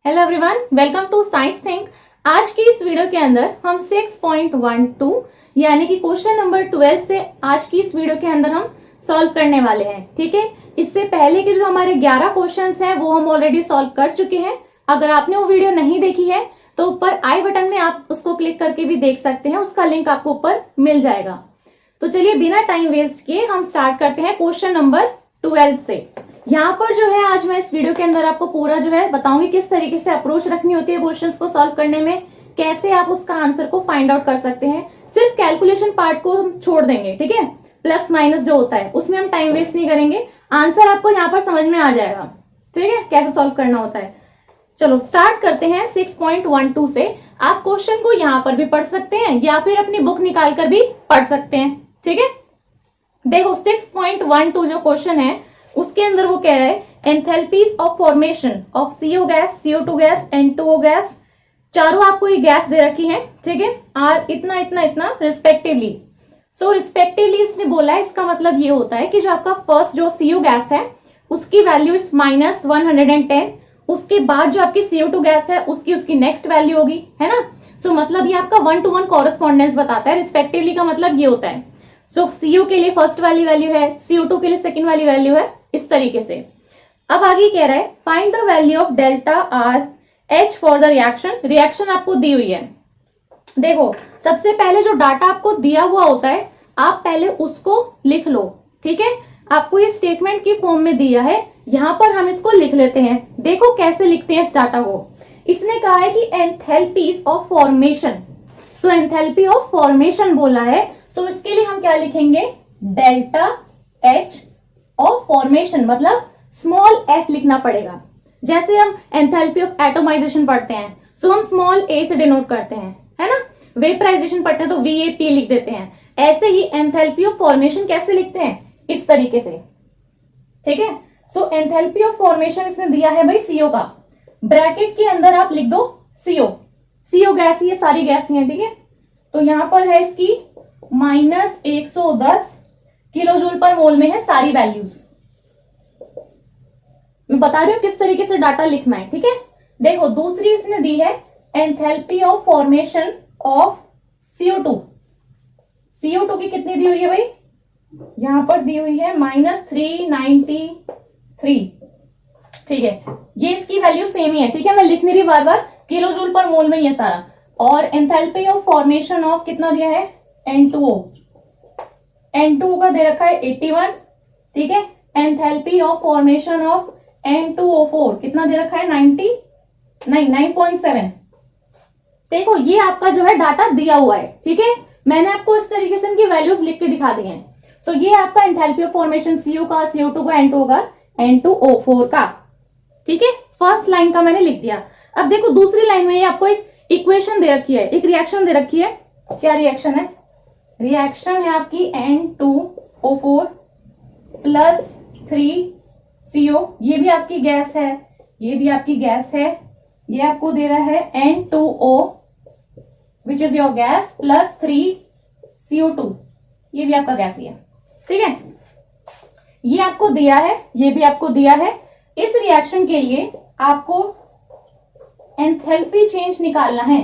Hello everyone, welcome to Science Think. आज की इस वीडियो के अंदर हम 6.12 यानी कि क्वेश्चन नंबर 12 से आज की इस वीडियो के अंदर हम सॉल्व करने वाले हैं। ठीक है, इससे पहले के जो हमारे 11 क्वेश्चंस हैं वो हम ऑलरेडी सॉल्व कर चुके हैं। अगर आपने वो वीडियो नहीं देखी है तो ऊपर आई बटन में आप उसको क्लिक करके भी देख सकते हैं, उसका लिंक आपको ऊपर मिल जाएगा। तो चलिए बिना टाइम वेस्ट किए हम स्टार्ट करते हैं क्वेश्चन नंबर 12 से। यहाँ पर जो है आज मैं इस वीडियो के अंदर आपको पूरा जो है बताऊंगी किस तरीके से अप्रोच रखनी होती है क्वेश्चंस को सॉल्व करने में, कैसे आप उसका आंसर को फाइंड आउट कर सकते हैं। सिर्फ कैलकुलेशन पार्ट को हम छोड़ देंगे, ठीक है, प्लस माइनस जो होता है उसमें हम टाइम वेस्ट नहीं करेंगे। आंसर आपको यहाँ पर समझ में आ जाएगा, ठीक है, कैसे सॉल्व करना होता है। चलो स्टार्ट करते हैं 6.12 से। आप क्वेश्चन को यहाँ पर भी पढ़ सकते हैं या फिर अपनी बुक निकाल कर भी पढ़ सकते हैं, ठीक है। देखो 6.12 जो क्वेश्चन है उसके अंदर वो कह रहा है enthalpies of formation of CO gas, CO2 gas, N2O gas, चारों आपको ये गैस दे रखी है, ठीक है, आर इतना इतना इतना रिस्पेक्टिवली। सो रिस्पेक्टिवली इसने बोला है, इसका मतलब ये होता है कि जो आपका फर्स्ट जो CO गैस है उसकी वैल्यू इस -110, उसके बाद जो आपकी CO2 गैस है उसकी नेक्स्ट वैल्यू होगी, है ना। सो मतलब ये आपका 1-to-1 कॉरेस्पॉन्डेंस बताता है। रिस्पेक्टिवली का मतलब ये होता है, सो CO के लिए फर्स्ट वाली वैल्यू है, CO2 के लिए सेकंड वाली वैल्यू है, इस तरीके से। अब आगे कह रहा है find the value of delta R H for the reaction. Reaction आपको दी हुई है। देखो सबसे पहले जो डाटा आपको दिया हुआ होता है आप पहले उसको लिख लो, ठीक है। आपको ये स्टेटमेंट की फॉर्म में दिया है, यहां पर हम इसको लिख लेते हैं। देखो कैसे लिखते हैं इस डाटा को। इसने कहा है कि enthalpies of formation, so enthalpy of formation बोला है, सो इसके लिए हम क्या लिखेंगे, डेल्टा एच ऑफ फॉर्मेशन, मतलब स्मॉल f लिखना पड़ेगा। जैसे हम एंथैल्पी ऑफ एटोमाइजेशन पढ़ते हैं सो हम स्मॉल a से डिनोट करते हैं, है ना। वेपराइजेशन पढ़ते हैं तो VAP लिख देते हैं। ऐसे ही एंथैल्पी ऑफ फॉर्मेशन कैसे लिखते हैं, इस तरीके से, ठीक है। सो एंथैल्पी ऑफ फॉर्मेशन इसने दिया है भाई CO का, ब्रैकेट के अंदर आप लिख दो CO गैस, ये सारी गैस है, ठीक है। तो यहां पर है इसकी -110 किलोजूल पर मोल में है सारी वैल्यूज। मैं बता रही हूं किस तरीके से डाटा लिखना है, ठीक है। देखो दूसरी इसने दी है enthalpy of formation of CO2। CO2 की कितनी दी हुई है भाई, यहां पर दी हुई है -393, ठीक है। ये इसकी वैल्यू सेम ही है, ठीक है, मैं लिख नहीं रही बार बार, किलोजूल पर मोल में ये सारा। और एंथैल्पी ऑफ फॉर्मेशन ऑफ कितना दिया है, N2O का दे रखा है 81, ठीक है। Enthalpy of formation of N2O4 कितना दे रखा है 9.7। देखो ये आपका जो है डाटा दिया हुआ है, ठीक है। मैंने आपको इस तरीके से इनकी वैल्यूज लिख के दिखा दी हैं। सो ये आपका एंथैल्पी ऑफ फॉर्मेशन CO का, CO2 का, N2O का, N2O4 का, ठीक है। फर्स्ट लाइन का मैंने लिख दिया। अब देखो दूसरी लाइन में ये आपको एक इक्वेशन दे रखी है, एक रिएक्शन दे रखी है। क्या रिएक्शन है, रिएक्शन है आपकी N2O4 प्लस 3CO, ये भी आपकी गैस है, ये भी आपकी गैस है। ये आपको दे रहा है N2O which is your gas plus 3CO2, ये भी आपका गैस ही है, ठीक है। ये आपको दिया है, ये भी आपको दिया है। इस रिएक्शन के लिए आपको एंथैल्पी चेंज निकालना है।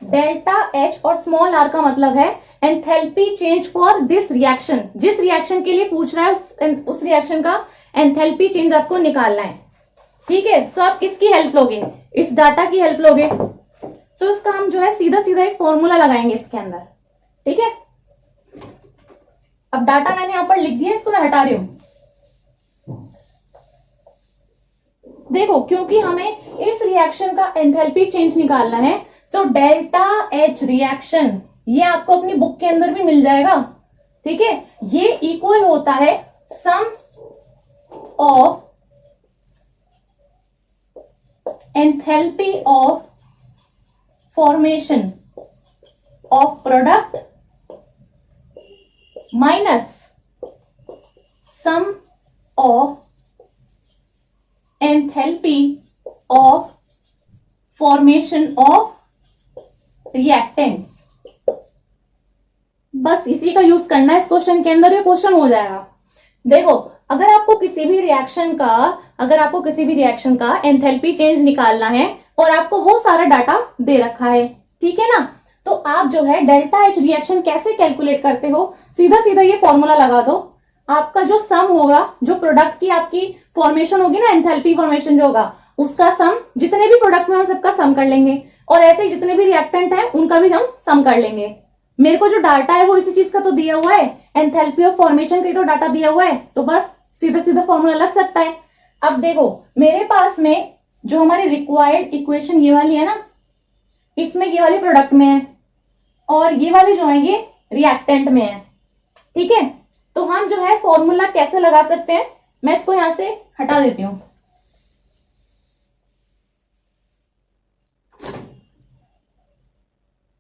डेल्टा H और स्मॉल r का मतलब है enthalpy change for this reaction. जिस रिएक्शन के लिए पूछ रहा है उस रिएक्शन का एंथैल्पी चेंज आपको निकालना है, ठीक है। सो आप किसकी हेल्प लोगे, इस डाटा की हेल्प लोगे। सो इसका हम जो है सीधा सीधा एक फॉर्मूला लगाएंगे इसके अंदर, ठीक है। अब डाटा मैंने यहां पर लिख दिया, इसको मैं हटा रही हूं। देखो क्योंकि हमें इस रिएक्शन का एंथैल्पी चेंज निकालना है, सो डेल्टा H रिएक्शन, ये आपको अपनी बुक के अंदर भी मिल जाएगा, ठीक है। ये इक्वल होता है sum of enthalpy of formation of product minus sum of enthalpy of formation of reactants. बस इसी का यूज करना है इस क्वेश्चन के अंदर, ये क्वेश्चन हो जाएगा। देखो अगर आपको किसी भी रिएक्शन का एंथैल्पी चेंज निकालना है और आपको वो सारा डाटा दे रखा है, ठीक है ना, तो आप जो है डेल्टा एच रिएक्शन कैसे कैलकुलेट करते हो, सीधा सीधा ये फॉर्मूला लगा दो। आपका जो सम होगा, जो प्रोडक्ट की आपकी फॉर्मेशन होगी ना, एंथैल्पी फॉर्मेशन जो होगा, उसका सम, जितने भी प्रोडक्ट में हम सबका सम कर लेंगे, और ऐसे ही जितने भी रिएक्टेंट है उनका भी हम सम कर लेंगे। मेरे को जो डाटा है वो इसी चीज का तो दिया हुआ है, एंथैल्पी ऑफ फॉर्मेशन का तो डाटा दिया हुआ है, तो बस सीधा सीधा फॉर्मूला लग सकता है। अब देखो मेरे पास में जो हमारी रिक्वायर्ड इक्वेशन ये वाली है ना, इसमें ये वाली प्रोडक्ट में है और ये वाली जो है ये रिएक्टेंट में है, ठीक है। तो हम जो है फॉर्मूला कैसे लगा सकते हैं, मैं इसको यहां से हटा देती हूं।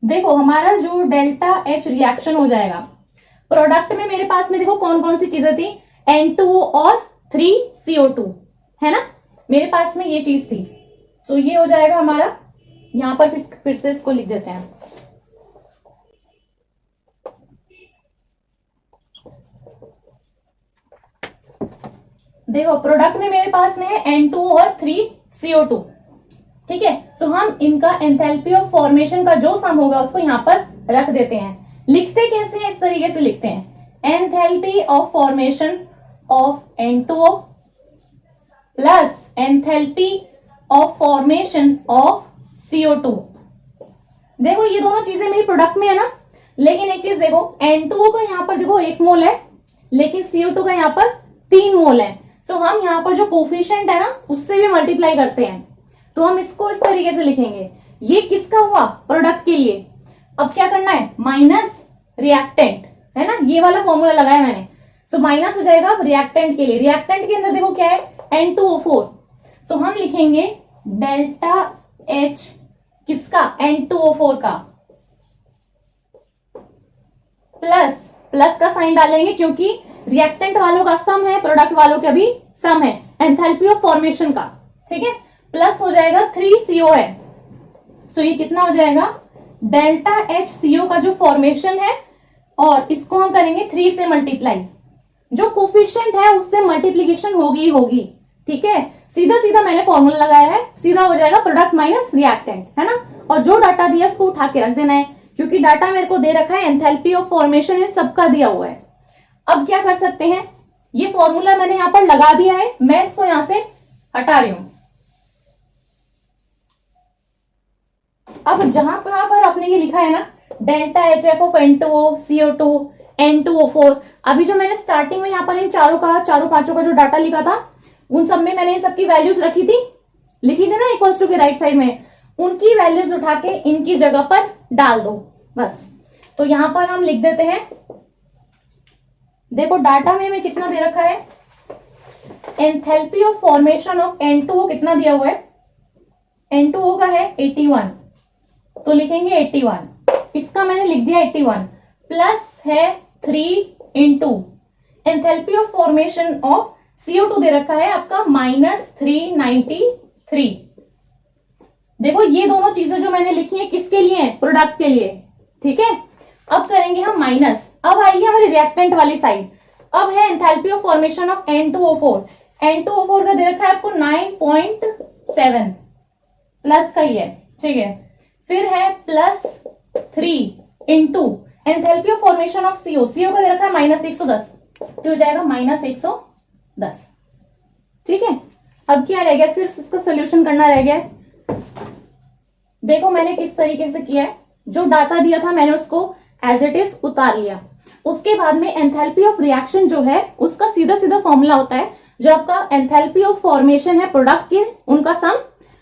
देखो हमारा जो डेल्टा एच रिएक्शन हो जाएगा, प्रोडक्ट में मेरे पास में देखो कौन कौन सी चीजें थी, N2O और 3CO2 है ना, मेरे पास में ये चीज थी। तो ये हो जाएगा हमारा, यहां पर फिर से इसको लिख देते हैं। देखो प्रोडक्ट में मेरे पास में है N2O और 3CO2, ठीक है। सो हम इनका एंथैल्पी ऑफ फॉर्मेशन का जो सम होगा उसको यहां पर रख देते हैं। लिखते कैसे हैं, इस तरीके से लिखते हैं, enthalpy of formation of N2O plus enthalpy of formation of CO2। देखो ये दोनों चीजें मेरी प्रोडक्ट में है ना, लेकिन एक चीज देखो, N2O का यहां पर देखो 1 मोल है, लेकिन CO2 का यहां पर 3 मोल है। सो हम यहां पर जो कोफिशिएंट है ना उससे भी मल्टीप्लाई करते हैं, तो हम इसको इस तरीके से लिखेंगे, ये किसका हुआ, प्रोडक्ट के लिए। अब क्या करना है, माइनस रिएक्टेंट, है ना, ये वाला फॉर्मूला लगाया मैंने। सो माइनस हो जाएगा रिएक्टेंट के लिए, रिएक्टेंट के अंदर देखो क्या है, N2O4। सो हम लिखेंगे डेल्टा एच किसका, N2O4 का, प्लस का साइन डालेंगे क्योंकि रिएक्टेंट वालों का सम है, प्रोडक्ट वालों का भी सम है, एंथैल्पी ऑफ फॉर्मेशन का, ठीक है। प्लस हो जाएगा 3CO है, सो ये कितना हो जाएगा, डेल्टा एच CO का जो फॉर्मेशन है, और इसको हम करेंगे 3 से मल्टीप्लाई, जो कोफिशिएंट है उससे मल्टीप्लीकेशन होगी होगी, ठीक है। सीधा सीधा मैंने फॉर्मूला लगाया है, सीधा हो जाएगा प्रोडक्ट माइनस रिएक्टेंट, है ना। और जो डाटा दिया उसको उठा के रख देना है, क्योंकि डाटा मेरे को दे रखा है, एंथैल्पी ऑफ फॉर्मेशन इन सबका दिया हुआ है। अब क्या कर सकते हैं, ये फॉर्मूला मैंने यहां पर लगा दिया है, मैं इसको यहां से हटा रही हूं। अब जहां पर आपने ये लिखा है ना, delta H F of N2O, CO2, N2O4, अभी जो मैंने स्टार्टिंग में यहाँ पर इन चारों पांचों का जो डाटा लिखा था, उन सब में मैंने इन सबकी वैल्यूज लिखी थी ना इक्वल्स टू के राइट साइड में, उनकी वैल्यूज उठा के इनकी जगह पर डाल दो बस। तो यहां पर हम लिख देते हैं, देखो डाटा में हमें कितना दे रखा है, enthalpy of formation of N2O कितना दिया हुआ है, N2O का है 81, तो लिखेंगे 81, इसका मैंने लिख दिया 81, प्लस है 3 into enthalpy of formation of CO2 दे रखा है आपका -393। देखो ये दोनों चीजें जो मैंने लिखी है किसके लिए है, प्रोडक्ट के लिए, ठीक है। अब करेंगे हम माइनस, अब आइए हमारी रिएक्टेंट वाली साइड, अब है enthalpy of formation of N2O4, N2O4 का दे रखा है आपको 9.7, प्लस का ही है, ठीक है। फिर है +3 into enthalpy of formation of CO का दे रखा है -110, तो हो जाएगा -110, ठीक है। अब क्या रह गया, सिर्फ इसका सोल्यूशन करना रह गया। देखो मैंने किस तरीके से किया है, जो डाटा दिया था मैंने उसको एज इट इज उतार लिया। उसके बाद में एंथैल्पी ऑफ रिएक्शन जो है उसका सीधा सीधा फॉर्मूला होता है, जो आपका एंथैल्पी ऑफ फॉर्मेशन है प्रोडक्ट के उनका सम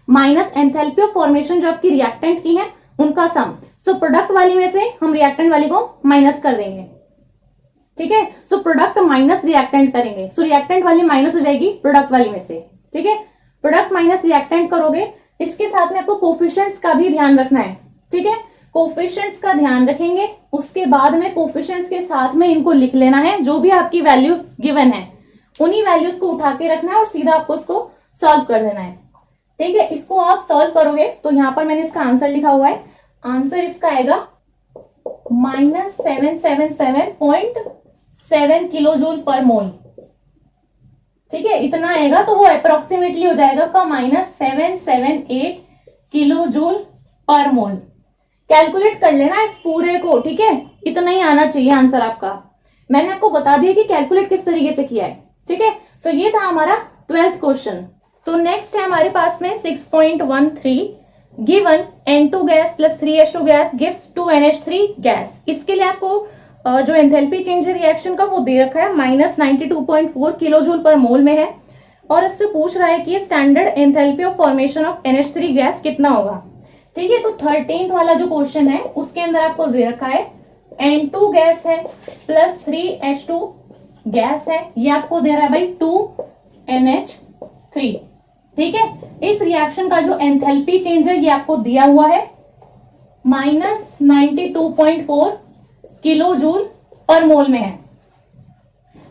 माइनस एंथैल्पी ऑफ फॉर्मेशन जो आपकी रिएक्टेंट की है उनका सम। सो प्रोडक्ट वाली में से हम रिएक्टेंट वाली को माइनस कर देंगे, ठीक है। सो प्रोडक्ट माइनस रिएक्टेंट करेंगे, सो रिएक्टेंट वाली माइनस हो जाएगी प्रोडक्ट वाली में से, ठीक है। प्रोडक्ट माइनस रिएक्टेंट करोगे, इसके साथ में आपको कोफिशिएंट्स का भी ध्यान रखना है, ठीक है। कोफिशिएंट्स का ध्यान रखेंगे, उसके बाद में कोफिशिएंट्स के साथ में इनको लिख लेना है, जो भी आपकी वैल्यूज गिवन है उन्हीं वैल्यूज को उठा के रखना है और सीधा आपको इसको सॉल्व कर देना है, ठीक है। इसको आप सॉल्व करोगे तो यहां पर मैंने इसका आंसर लिखा हुआ है, आंसर इसका आएगा -777.7 किलो जूल पर मोल, ठीक है, इतना आएगा तो वो अप्रोक्सीमेटली हो जाएगा का -778 किलो जूल पर मोल। कैलकुलेट कर लेना इस पूरे को, ठीक है, इतना ही आना चाहिए आंसर आपका। मैंने आपको बता दिया कि कैलकुलेट किस तरीके से किया है, ठीक है। सो ये था हमारा 12th क्वेश्चन। तो नेक्स्ट है हमारे पास में 6.13 given N2 gas plus 3H2 gas gives 2NH3 gas. इसके लिए आपको जो एंथैल्पी चेंज है रिएक्शन का वो दे रखा है -92.4 किलो जूल पर मोल में है, और इससे पूछ रहा है कि standard enthalpy of formation of NH3 gas कितना होगा, ठीक है। तो 13th वाला जो क्वेश्चन है उसके अंदर आपको दे रखा है N2 गैस है प्लस 3H2 गैस है, ये आपको दे रहा है भाई 2NH3, ठीक है। इस रिएक्शन का जो एंथैल्पी चेंज है ये आपको दिया हुआ है -92.4 किलो जूल पर मोल में है,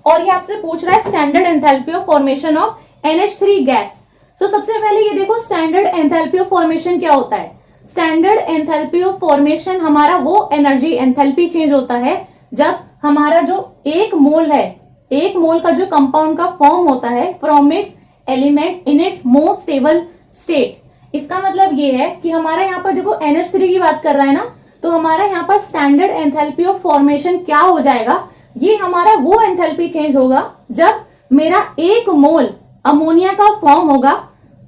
और ये आपसे पूछ रहा है standard enthalpy of formation of NH3 gas. तो सबसे पहले ये देखो स्टैंडर्ड एंथैल्पी ऑफ फॉर्मेशन क्या होता है। स्टैंडर्ड एंथैल्पी ऑफ फॉर्मेशन हमारा वो एनर्जी एंथैल्पी चेंज होता है जब हमारा जो एक मोल है, एक मोल का जो कंपाउंड का फॉर्म होता है from its elements in its most stable state. इसका मतलब ये है कि हमारा यहाँ पर देखो NH3 की बात कर रहा है ना, तो हमारा यहाँ पर स्टैंडर्ड एंथैल्पी ऑफ फॉर्मेशन क्या हो जाएगा, ये हमारा वो एंथैल्पी चेंज होगा जब मेरा एक मोल अमोनिया का फॉर्म होगा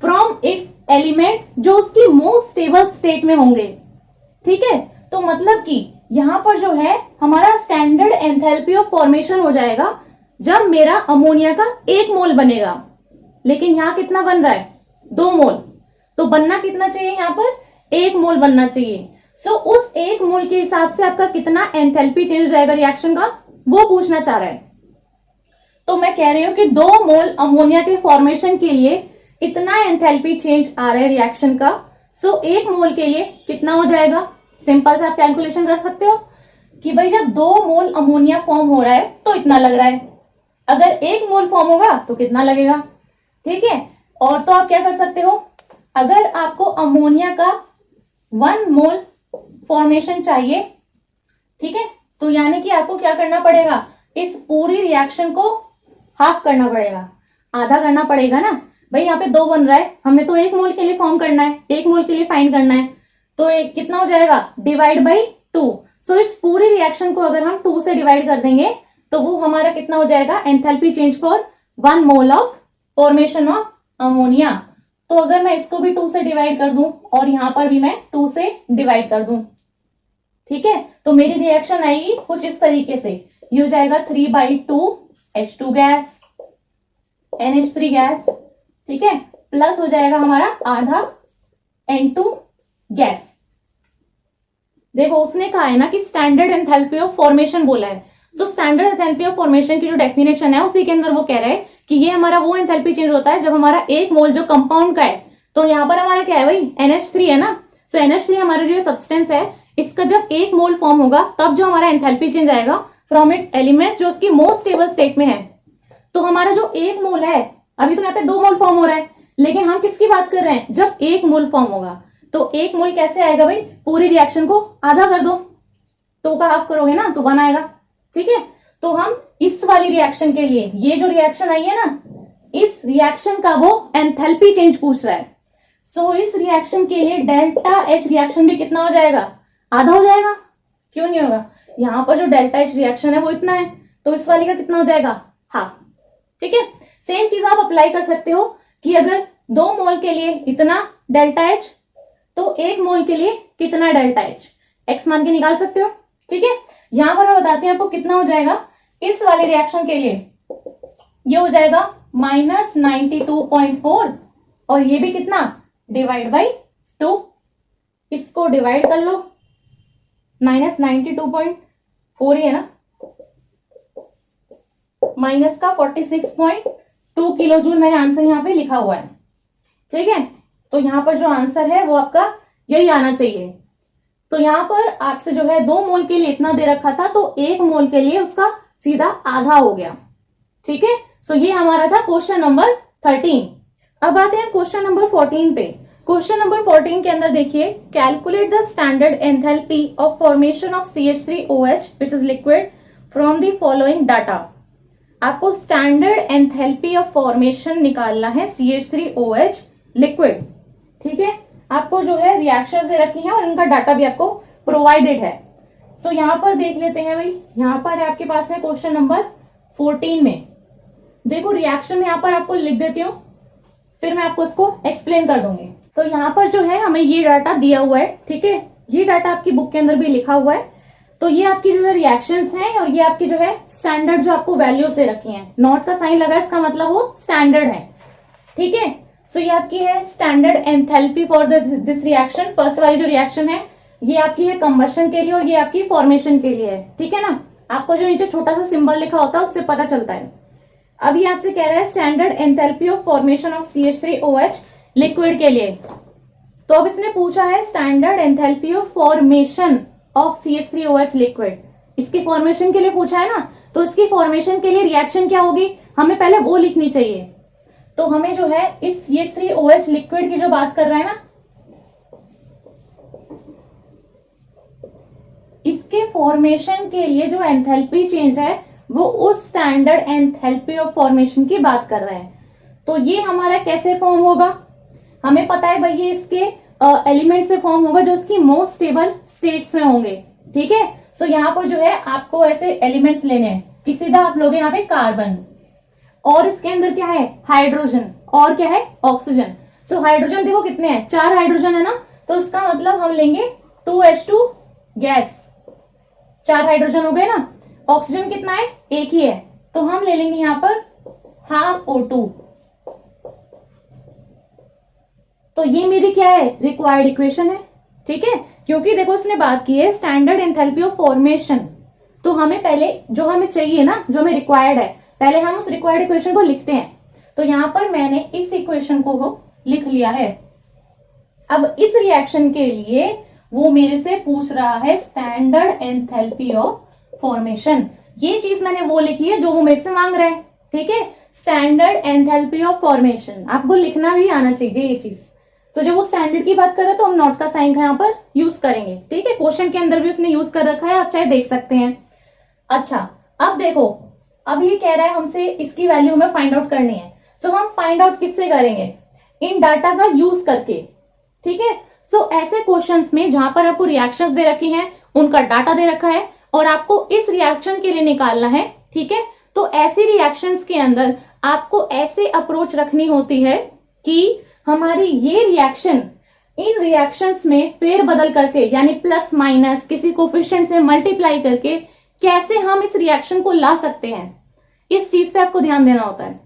फ्रॉम इट्स एलिमेंट्स जो उसकी मोस्ट स्टेबल स्टेट में होंगे, ठीक है। तो मतलब कि यहां पर जो है हमारा स्टैंडर्ड एंथैल्पी ऑफ फॉर्मेशन हो जाएगा जब मेरा अमोनिया का एक मोल बनेगा, लेकिन यहां कितना बन रहा है 2 मोल, तो बनना कितना चाहिए, यहां पर 1 मोल बनना चाहिए। सो उस 1 मोल के हिसाब से आपका कितना एंथैल्पी चेंज हो जाएगा रिएक्शन का, वो पूछना चाह रहा है। तो मैं कह रही हूं कि 2 मोल अमोनिया के फॉर्मेशन के लिए इतना एंथैल्पी चेंज आ रहा है रिएक्शन का। सो 1 मोल के लिए कितना हो जाएगा, सिंपल से आप कैलकुलेशन कर सकते हो कि भाई जब 2 मोल अमोनिया फॉर्म हो रहा है तो इतना लग रहा है, अगर 1 मोल फॉर्म होगा तो कितना लगेगा, ठीक है। और तो आप क्या कर सकते हो, अगर आपको अमोनिया का 1 मोल फॉर्मेशन चाहिए, ठीक है, तो यानी कि आपको क्या करना पड़ेगा, इस पूरी रिएक्शन को हाफ करना पड़ेगा, आधा करना पड़ेगा ना भाई। यहाँ पे 2 बन रहा है, हमें तो 1 मोल के लिए फॉर्म करना है, 1 मोल के लिए फाइंड करना है, तो कितना हो जाएगा डिवाइड बाई 2। सो इस पूरी रिएक्शन को अगर हम 2 से डिवाइड कर देंगे तो वो हमारा कितना हो जाएगा enthalpy change for 1 mole of formation of ammonia. तो अगर मैं इसको भी 2 से डिवाइड कर दूं और यहां पर भी मैं 2 से डिवाइड कर दूं, ठीक है, तो मेरी रिएक्शन आएगी कुछ इस तरीके से, ये हो जाएगा 3/2 H2 गैस NH3 गैस, ठीक है, प्लस हो जाएगा हमारा आधा N2 गैस। देखो उसने कहा है ना कि स्टैंडर्ड एंथैल्पी ऑफ फॉर्मेशन बोला है, so standard enthalpy of formation की जो डेफिनेशन है उसी के अंदर वो कह रहे हैं कि ये हमारा वो एंथैल्पी चेंज होता है जब हमारा 1 मोल जो कंपाउंड का है, तो यहाँ पर हमारा क्या है भाई NH3 है ना। सो NH3 हमारा जो सब्सटेंस है इसका जब 1 मोल फॉर्म होगा तब जो हमारा एंथैल्पी चेंज आएगा फ्रॉम इट्स एलिमेंट्स जो उसकी मोस्ट स्टेबल स्टेट में है। तो हमारा जो 1 मोल है, अभी तो यहाँ पे 2 मोल फॉर्म हो रहा है, लेकिन हम किसकी बात कर रहे हैं जब 1 मोल फॉर्म होगा। तो 1 मोल कैसे आएगा भाई, पूरी रिएक्शन को आधा कर दो, 2 का हाफ करोगे ना तो 1 आएगा, ठीक है। तो हम इस वाली रिएक्शन के लिए, ये जो रिएक्शन आई है ना, इस रिएक्शन का वो एंथैल्पी चेंज पूछ रहा है। सो इस रिएक्शन के लिए डेल्टा H रिएक्शन भी कितना हो जाएगा, आधा हो जाएगा, क्यों नहीं होगा, यहाँ पर जो डेल्टा H रिएक्शन है वो इतना है, तो इस वाली का कितना हो जाएगा हाफ, ठीक है। सेम चीज आप अप्लाई कर सकते हो कि अगर 2 मोल के लिए इतना डेल्टा H, तो 1 मोल के लिए कितना डेल्टा H, x मान के निकाल सकते हो, ठीक है। यहां पर मैं बताती हूँ आपको कितना हो जाएगा इस वाले रिएक्शन के लिए, ये हो जाएगा -92.4 और ये भी कितना डिवाइड बाई 2, इसको डिवाइड कर लो, -92.4 ही है ना, माइनस का 46.2 किलो जूल मैंने आंसर यहाँ पे लिखा हुआ है, ठीक है। तो यहाँ पर जो आंसर है वो आपका यही आना चाहिए। तो यहाँ पर आपसे जो है 2 मोल के लिए इतना दे रखा था, तो 1 मोल के लिए उसका सीधा आधा हो गया, ठीक है। सो ये हमारा था क्वेश्चन नंबर 13। अब आते हैं क्वेश्चन नंबर 14 पे। क्वेश्चन नंबर 14 के अंदर देखिए, calculate the standard enthalpy of formation of CH3OH which is liquid from the following data. आपको स्टैंडर्ड एंथैल्पी ऑफ फॉर्मेशन निकालना है CH3OH लिक्विड। ठीक है, आपको जो है रिएक्शन दे रखी है और इनका डाटा भी आपको प्रोवाइडेड है। सो यहाँ पर देख लेते हैं भाई, यहाँ पर आपके पास है क्वेश्चन नंबर 14 में। देखो रिएक्शन यहाँ पर आपको लिख देती हूँ, फिर मैं आपको इसको एक्सप्लेन कर दूंगी। तो यहाँ पर जो है हमें ये डाटा दिया हुआ है, ठीक है, ये डाटा आपकी बुक के अंदर भी लिखा हुआ है। तो ये आपकी जो है रिएक्शंस हैं और ये आपकी जो है स्टैंडर्ड जो आपको वैल्यू से रखी है, नॉट का साइन लगा, इसका मतलब वो स्टैंडर्ड है। ठीक है, सो ये आपकी है standard enthalpy for this reaction. First वाली जो रिएक्शन है ये आपकी है कंबशन के लिए और ये आपकी फॉर्मेशन के लिए है। ठीक है ना, आपको जो नीचे छोटा सा सिंबल लिखा होता है उससे पता चलता है। अब ये आपसे कह रहा है standard enthalpy of formation of CH3OH liquid के लिए। तो अब इसने पूछा है standard enthalpy of formation of CH3OH liquid, इसकी फॉर्मेशन के लिए पूछा है ना। तो इसकी फॉर्मेशन के लिए रिएक्शन क्या होगी, हमें पहले वो लिखनी चाहिए। तो हमें जो है इस CH3OH लिक्विड की जो बात कर रहा है ना, इसके फॉर्मेशन के लिए जो एंथैल्पी चेंज है वो उस स्टैंडर्ड एंथैल्पी ऑफ फॉर्मेशन की बात कर रहा है। तो ये हमारा कैसे फॉर्म होगा, हमें पता है भाई ये इसके एलिमेंट से फॉर्म होगा जो इसकी मोस्ट स्टेबल स्टेट्स में होंगे। ठीक है, सो यहाँ पर जो है आपको ऐसे एलिमेंट्स लेने हैं कि सीधा आप लोगे यहाँ पे कार्बन और इसके अंदर क्या है हाइड्रोजन और क्या है ऑक्सीजन। सो हाइड्रोजन देखो कितने हैं, 4 हाइड्रोजन है ना, तो इसका मतलब हम लेंगे 2H2 गैस, 4 हाइड्रोजन हो गए ना। ऑक्सीजन कितना है, एक ही है, तो हम ले लेंगे यहाँ पर हाफ O2। तो ये मेरी क्या है रिक्वायर्ड इक्वेशन है। ठीक है, क्योंकि देखो इसने बात की है स्टैंडर्ड एंथैल्पी ऑफ फॉर्मेशन, तो हमें पहले जो हमें चाहिए ना, जो हमें रिक्वायर्ड है, पहले हम उस रिक्वायर्ड इक्वेशन को लिखते हैं। तो यहाँ पर मैंने इस इक्वेशन को लिख लिया है। अब इस रिएक्शन के लिए वो मेरे से पूछ रहा है स्टैंडर्ड एंथैल्पी ऑफ फॉर्मेशन। ये चीज मैंने वो लिखी है जो वो मेरे से मांग रहा है। ठीक है, स्टैंडर्ड एंथैल्पी ऑफ फॉर्मेशन आपको लिखना भी आना चाहिए ये चीज। तो जब वो स्टैंडर्ड की बात कर रहे हैं तो हम नॉट का साइन यहाँ पर यूज करेंगे। ठीक है, क्वेश्चन के अंदर भी उसने यूज कर रखा है, आप चाहे देख सकते हैं। अच्छा, अब देखो, अब ये कह रहा है हमसे इसकी वैल्यू हमें फाइंड आउट करनी है। तो हम फाइंड आउट किससे करेंगे, इन डाटा का यूज करके। ठीक है, सो ऐसे क्वेश्चंस में जहां पर आपको रिएक्शंस दे रखी हैं, उनका डाटा दे रखा है और आपको इस रिएक्शन के लिए निकालना है। ठीक है, तो ऐसी रिएक्शंस के अंदर आपको ऐसे अप्रोच रखनी होती है कि हमारी ये रिएक्शन इन रिएक्शंस में फेर बदल करके, यानी प्लस माइनस किसी कोफिशिएंट से मल्टीप्लाई करके कैसे हम इस रिएक्शन को ला सकते हैं, इस चीज पे आपको ध्यान देना होता है।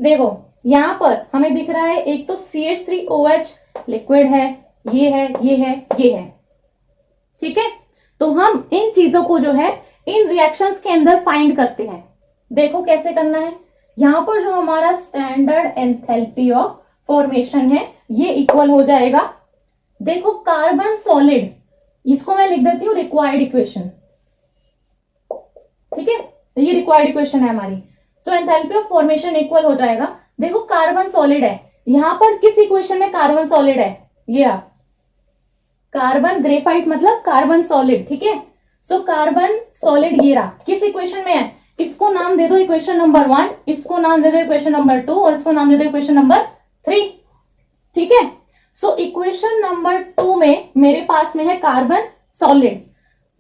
देखो यहां पर हमें दिख रहा है एक तो CH3OH लिक्विड है, ये है, ये है, ये है। ठीक है, तो हम इन चीजों को जो है इन रिएक्शंस के अंदर फाइंड करते हैं। देखो कैसे करना है, यहां पर जो हमारा स्टैंडर्ड एंथैल्पी ऑफ फॉर्मेशन है ये इक्वल हो जाएगा, देखो कार्बन सॉलिड, इसको मैं लिख देती हूँ रिक्वायर्ड इक्वेशन। ठीक है, ये रिक्वायर्ड इक्वेशन है हमारी। सो एंथैल्पी ऑफ फॉर्मेशन इक्वल हो जाएगा, देखो कार्बन सॉलिड है, यहां पर किस इक्वेशन में कार्बन सॉलिड है, ये रहा कार्बन ग्रेफाइट मतलब कार्बन सॉलिड। ठीक है, सो कार्बन सॉलिड ये रहा, किस इक्वेशन में है, इसको नाम दे दो इक्वेशन नंबर 1, इसको नाम दे दो इक्वेशन नंबर 2 और इसको नाम दे दो इक्वेशन नंबर 3। ठीक है, सो इक्वेशन नंबर 2 में मेरे पास में है कार्बन सॉलिड,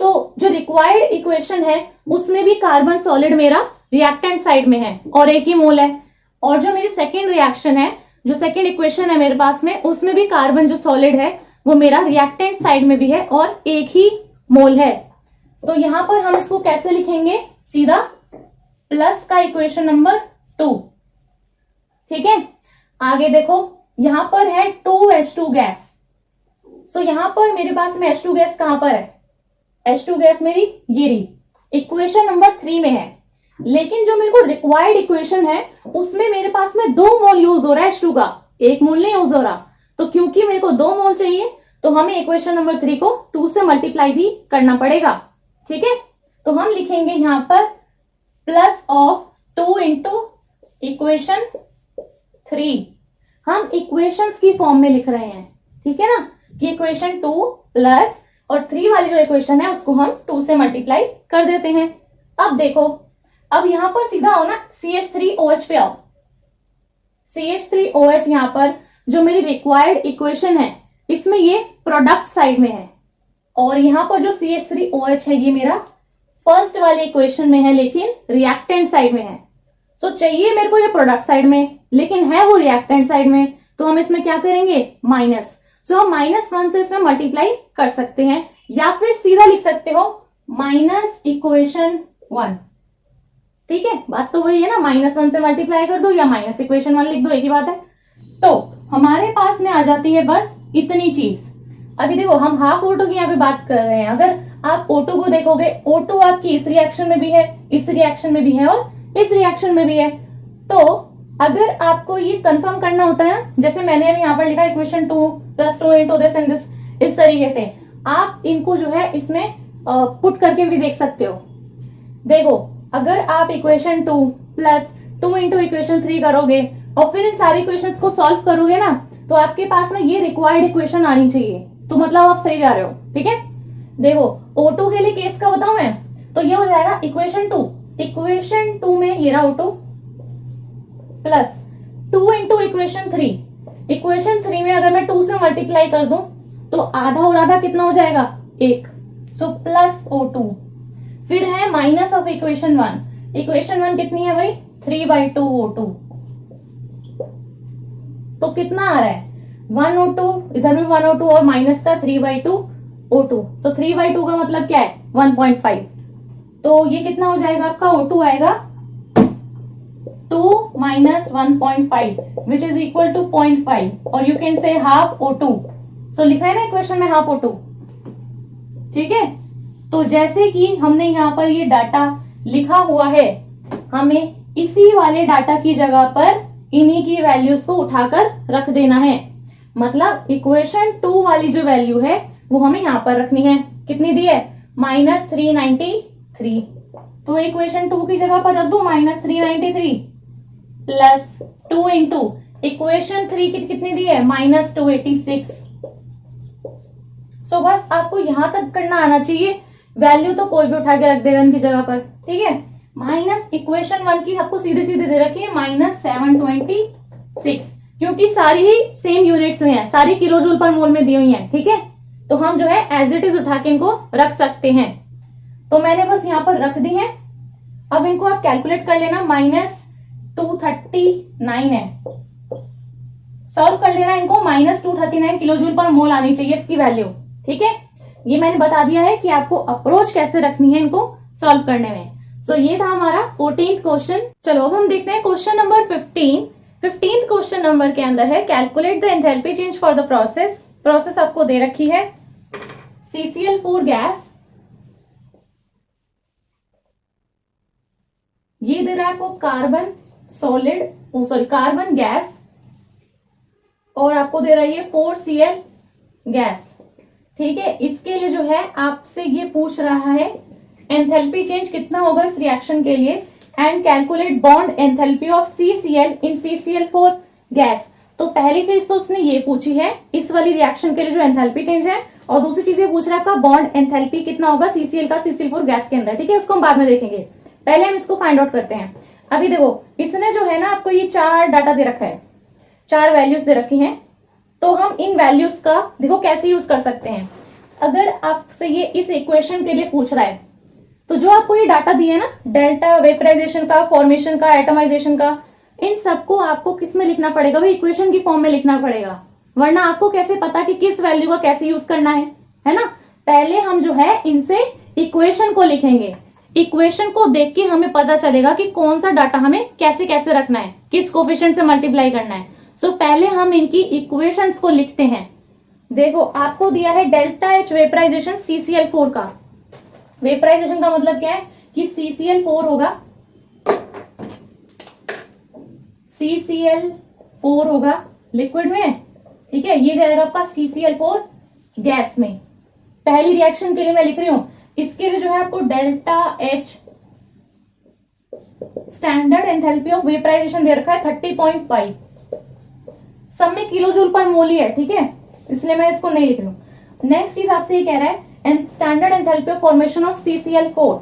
तो जो रिक्वायर्ड इक्वेशन है उसमें भी कार्बन सॉलिड मेरा रिएक्टेंट साइड में है और एक ही मोल है। और जो मेरी सेकेंड रिएक्शन है, जो सेकेंड इक्वेशन है मेरे पास में, उसमें भी कार्बन जो सॉलिड है वो मेरा रिएक्टेंट साइड में भी है और एक ही मोल है। तो यहां पर हम इसको कैसे लिखेंगे, सीधा प्लस का इक्वेशन नंबर 2। ठीक है, आगे देखो यहां पर है 2H2 गैस। सो यहां पर मेरे पास में H2 गैस कहां पर है, H2 गैस मेरी ये रही, इक्वेशन नंबर 3 में है। लेकिन जो मेरे को रिक्वायर्ड इक्वेशन है उसमें मेरे पास में 2 मोल यूज हो रहा है H2 का, 1 मोल नहीं यूज हो रहा। तो क्योंकि मेरे को 2 मोल चाहिए तो हमें इक्वेशन नंबर 3 को 2 से मल्टीप्लाई भी करना पड़ेगा। ठीक है, तो हम लिखेंगे यहां पर प्लस ऑफ 2 इंटू इक्वेशन 3। हम इक्वेशंस की फॉर्म में लिख रहे हैं। ठीक है ना, कि इक्वेशन 2 प्लस और 3 वाली जो इक्वेशन है उसको हम 2 से मल्टीप्लाई कर देते हैं। अब देखो अब यहां पर सीधा आओ ना CH3OH पे आओ। CH3OH यहां पर जो मेरी रिक्वायर्ड इक्वेशन है इसमें ये प्रोडक्ट साइड में है, और यहां पर जो CH3OH है ये मेरा फर्स्ट वाली इक्वेशन में है लेकिन रिएक्टेंट साइड में है। सो चाहिए मेरे को ये प्रोडक्ट साइड में लेकिन है वो रिएक्टेंट साइड में, तो हम इसमें क्या करेंगे माइनस। सो हम -1 से इसमें मल्टीप्लाई कर सकते हैं या फिर सीधा लिख सकते हो माइनस इक्वेशन 1। ठीक है, बात तो वही है ना, -1 से मल्टीप्लाई कर दो या माइनस इक्वेशन 1 लिख दो, एक ही बात है। तो हमारे पास में आ जाती है बस इतनी चीज। अभी देखो हम हाफ O2 की यहाँ पे बात कर रहे हैं। अगर आप O2 को देखोगे, O2 आपकी इस रिएक्शन में भी है, इस रिएक्शन में भी है और इस रिएक्शन में भी है। तो अगर आपको ये कंफर्म करना होता है ना, जैसे मैंने अभी यहाँ पर लिखा इक्वेशन 2 + 2 × दिस एंड दिस, इस तरीके से आप इनको जो है इसमें पुट करके भी देख सकते हो। देखो अगर आप इक्वेशन 2 + 2 × इक्वेशन 3 करोगे और फिर इन सारी इक्वेशंस को सॉल्व करोगे ना, तो आपके पास में ये रिक्वायर्ड इक्वेशन आनी चाहिए। तो मतलब आप सही जा रहे हो। ठीक है, देखो O2 के लिए केस का बताऊं मैं, तो ये हो जाएगा इक्वेशन 2 में ये रहा O2 + 2 × इक्वेशन 3। इक्वेशन 3 में अगर मैं 2 से मल्टीप्लाई कर दूं तो आधा और आधा कितना हो जाएगा 1। सो प्लस O2, फिर है माइनस ऑफ इक्वेशन 1। इक्वेशन 1 कितनी है भाई 3/2 O2। तो कितना आ रहा है 1 O2, इधर भी 1 O2 और माइनस का 3/2 O2। सो 3/2 का मतलब क्या है 1.5। तो ये कितना हो जाएगा आपका O2 आएगा 2 - 1.5 विच इज इक्वल टू 0.5, और you can say half O2। सो लिखा है ना इक्वेशन में हाफ O2। ठीक है, तो जैसे कि हमने यहाँ पर ये डाटा लिखा हुआ है, हमें इसी वाले डाटा की जगह पर इन्हीं की वैल्यूज को उठाकर रख देना है। मतलब इक्वेशन 2 वाली जो वैल्यू है वो हमें यहाँ पर रखनी है। कितनी दी है -393। तो इक्वेशन 2 की जगह पर रख दो -393 + 2 × इक्वेशन 3 की कितनी दी है -286। सो बस आपको यहां तक करना आना चाहिए। वैल्यू तो कोई भी उठा के रख देगा इनकी जगह पर। ठीक है, माइनस इक्वेशन 1 की आपको सीधे सीधे दे रखी है -726, क्योंकि सारी ही सेम यूनिट्स में है, सारी किलो जूल पर मोल में दी हुई है। ठीक है, तो हम जो है एज इट इज उठा के इनको रख सकते हैं। तो मैंने बस यहाँ पर रख दी है। अब इनको आप कैलकुलेट कर लेना, -239 है। सॉल्व कर लेना इनको, -239 किलो जूल पर मोल आनी चाहिए इसकी वैल्यू। ठीक है, ये मैंने बता दिया है कि आपको अप्रोच कैसे रखनी है इनको सॉल्व करने में। सो ये था हमारा 14th क्वेश्चन। चलो अब हम देखते हैं question number 15। 15th question number के अंदर है calculate the enthalpy change for the process. Process आपको दे रखी है CCl4 गैस, ये दे रहा है आपको कार्बन कार्बन गैस, और आपको दे रही है 4Cl गैस। ठीक है, इसके लिए जो है आपसे ये पूछ रहा है एंथैल्पी चेंज कितना होगा इस रिएक्शन के लिए, and calculate bond enthalpy of CCl in CCl4 gas. तो पहली चीज तो उसने ये पूछी है इस वाली रिएक्शन के लिए जो एंथैल्पी चेंज है, और दूसरी चीज ये पूछ रहा है आपका बॉन्ड एंथैल्पी कितना होगा CCl का CCl4 गैस के अंदर। ठीक है, उसको हम बाद में देखेंगे, पहले हम इसको फाइंड आउट करते हैं। अभी देखो इसने जो है ना आपको ये 4 डाटा दे रखा है, 4 वैल्यूज दे रखी हैं। तो हम इन वैल्यूज का देखो कैसे यूज कर सकते हैं। अगर आपसे ये इस इक्वेशन के लिए पूछ रहा है, तो जो आपको ये डाटा दिए है ना, डेल्टा, वेपराइजेशन का, फॉर्मेशन का, एटमाइजेशन का, इन सबको आपको किस में लिखना पड़ेगा भाई, इक्वेशन की फॉर्म में लिखना पड़ेगा, वरना आपको कैसे पता कि किस वैल्यू का कैसे यूज करना है ना। पहले हम जो है इनसे इक्वेशन को लिखेंगे, इक्वेशन को देख के हमें पता चलेगा कि कौन सा डाटा हमें कैसे कैसे रखना है, किस कोफिशिएंट से मल्टीप्लाई करना है। सो पहले हम इनकी इक्वेशंस को लिखते हैं। देखो आपको दिया है डेल्टा H वेपराइजेशन CCl4 का। वेपराइजेशन का मतलब क्या है कि CCl4 होगा लिक्विड में। ठीक है, ये जाएगा आपका CCl4 गैस में। पहली रिएक्शन के लिए मैं लिख रही हूं, इसके लिए जो है आपको delta H standard enthalpy of vaporization दे रखा है 30.5। सब में किलो जूल पर मोल ही है। ठीक है, इसलिए मैं इसको नहीं लिख रही हूं। नेक्स्ट चीज आपसे ये कह रहा है standard enthalpy of formation of CCl4।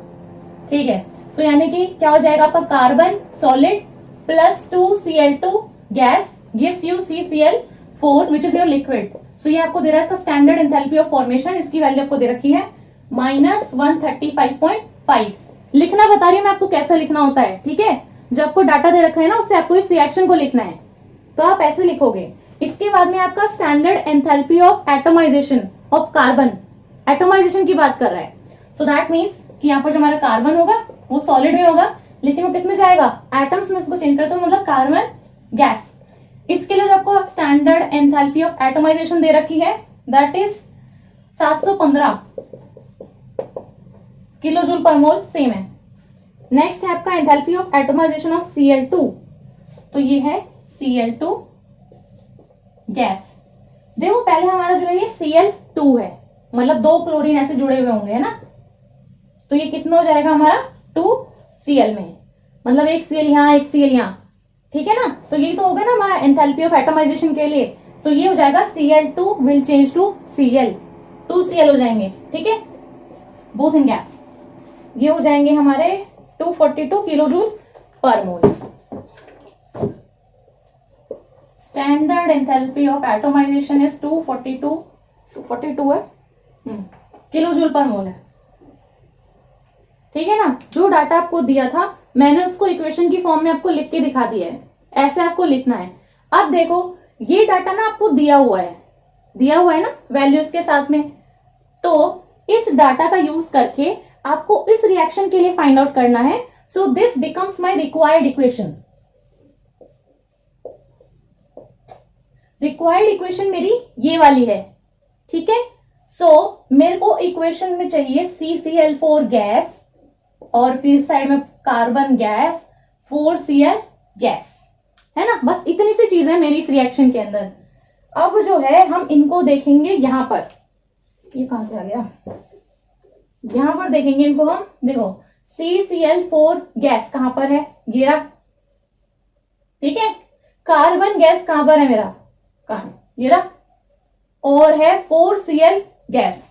ठीक है, सो यानी कि क्या हो जाएगा आपका carbon solid plus 2Cl2 gas gives you CCl4 which is your liquid. So ये आपको दे रहा है इसका स्टैंडर्ड एंथैल्पी ऑफ फॉर्मेशन, इसकी वैल्यू आपको दे रखी है -135.5। लिखना बता रही हूँ मैं आपको कैसे लिखना होता है, ठीक है। जो आपको डाटा दे रखा है ना, उससे आपको इस रिएक्शन को लिखना है, तो आप ऐसे लिखोगे। इसके बाद में आपका standard enthalpy of atomization of carbon, atomisation की बात कर रहा है। सो दैट मीन्स कि यहाँ पर जो हमारा कार्बन होगा वो सॉलिड में होगा, लेकिन वो किस में जाएगा, एटम्स में उसको चेंज करते हो, मतलब कार्बन गैस। इसके लिए आपको स्टैंडर्ड एंथैल्पी ऑफ एटोमाइजेशन दे रखी है, दैट इज 715 किलो जूल पर मोल, सेम है। नेक्स्ट है आपका enthalpy of atomization of Cl2, तो ये है Cl2 गैस। देखो पहले हमारा जो है ये Cl2 है, मतलब 2 क्लोरीन ऐसे जुड़े हुए होंगे, है ना। तो ये किस में हो जाएगा हमारा 2Cl में, मतलब एक Cl यहाँ एक Cl यहाँ, ठीक है ना। सो ये तो होगा ना हमारा एंथैल्पी ऑफ एटोमाइजेशन के लिए। सो ये हो जाएगा Cl2 will change to Cl, 2Cl हो जाएंगे, ठीक है, बोथ इन गैस। ये हो जाएंगे हमारे 242 किलो जूल पर मोल। Standard enthalpy of atomization is 242 है किलो जूल पर मोल है, ठीक है ना। जो डाटा आपको दिया था मैंने उसको इक्वेशन की फॉर्म में आपको लिख के दिखा दिया है, ऐसे आपको लिखना है। अब देखो ये डाटा ना आपको दिया हुआ है ना वैल्यूज के साथ में, तो इस डाटा का यूज करके आपको इस रिएक्शन के लिए फाइंड आउट करना है। So this becomes my required equation. Required equation मेरी ये वाली है, ठीक है। सो मेरे को इक्वेशन में चाहिए CCl4 गैस और फिर साइड में कार्बन गैस 4Cl गैस, है ना। बस इतनी सी चीज है मेरी इस रिएक्शन के अंदर। अब जो है हम इनको देखेंगे यहां पर, ये कहां से आ गया, यहां पर देखेंगे इनको हम। देखो CCl4 गैस कहां पर है, ये रहा, ठीक है। कार्बन गैस कहां पर है मेरा, कहां है, ये रहा, और है 4Cl गैस।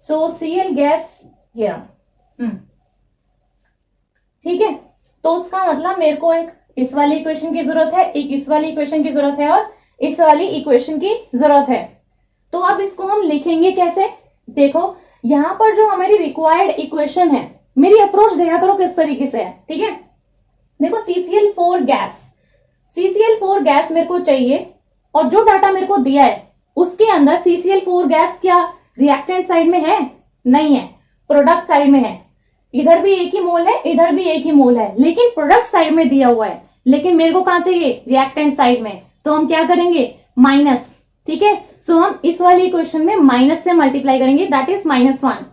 सो Cl गैस ये रहा, ठीक है। तो उसका मतलब मेरे को एक इस वाली इक्वेशन की जरूरत है, एक इस वाली इक्वेशन की जरूरत है, और इस वाली इक्वेशन की जरूरत है। तो अब इसको हम लिखेंगे कैसे, देखो यहां पर जो हमारी रिक्वायर्ड इक्वेशन है, मेरी अप्रोच देखा करो किस तरीके से है, ठीक है। देखो CCl4 गैस मेरे को चाहिए, और जो डाटा मेरे को दिया है उसके अंदर CCl4 गैस क्या रिएक्टेंट साइड में है, नहीं है, प्रोडक्ट साइड में है। इधर भी एक ही मोल है, इधर भी एक ही मोल है, लेकिन प्रोडक्ट साइड में दिया हुआ है, लेकिन मेरे को कहां चाहिए, रिएक्टेंट साइड में। तो हम क्या करेंगे, माइनस, ठीक है। सो हम इस वाली इक्वेशन में माइनस से मल्टीप्लाई करेंगे, दैट इज -1।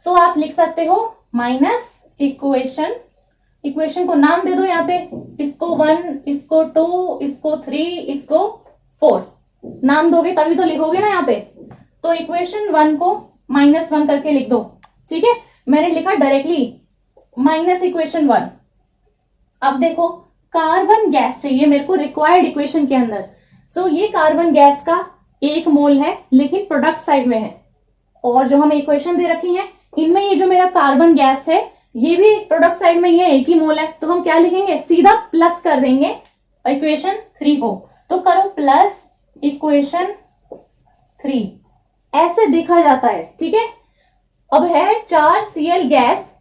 सो आप लिख सकते हो माइनस इक्वेशन को नाम दे दो यहाँ पे, इसको 1, इसको 2, इसको 3, इसको 4 नाम दोगे तभी तो लिखोगे ना यहाँ पे। तो इक्वेशन 1 को -1 करके लिख दो, ठीक है। मैंने लिखा डायरेक्टली माइनस इक्वेशन 1। अब देखो कार्बन गैस चाहिए मेरे को रिक्वायर्ड इक्वेशन के अंदर। सो ये कार्बन गैस का 1 मोल है, लेकिन प्रोडक्ट साइड में है, और जो हमें इक्वेशन दे रखी है इनमें ये जो मेरा कार्बन गैस है ये भी प्रोडक्ट साइड में ही है, 1 ही मोल है। तो हम क्या लिखेंगे, सीधा प्लस कर देंगे इक्वेशन 3 को। तो करो प्लस इक्वेशन 3, ऐसे देखा जाता है, ठीक है। अब है 4Cl गैस,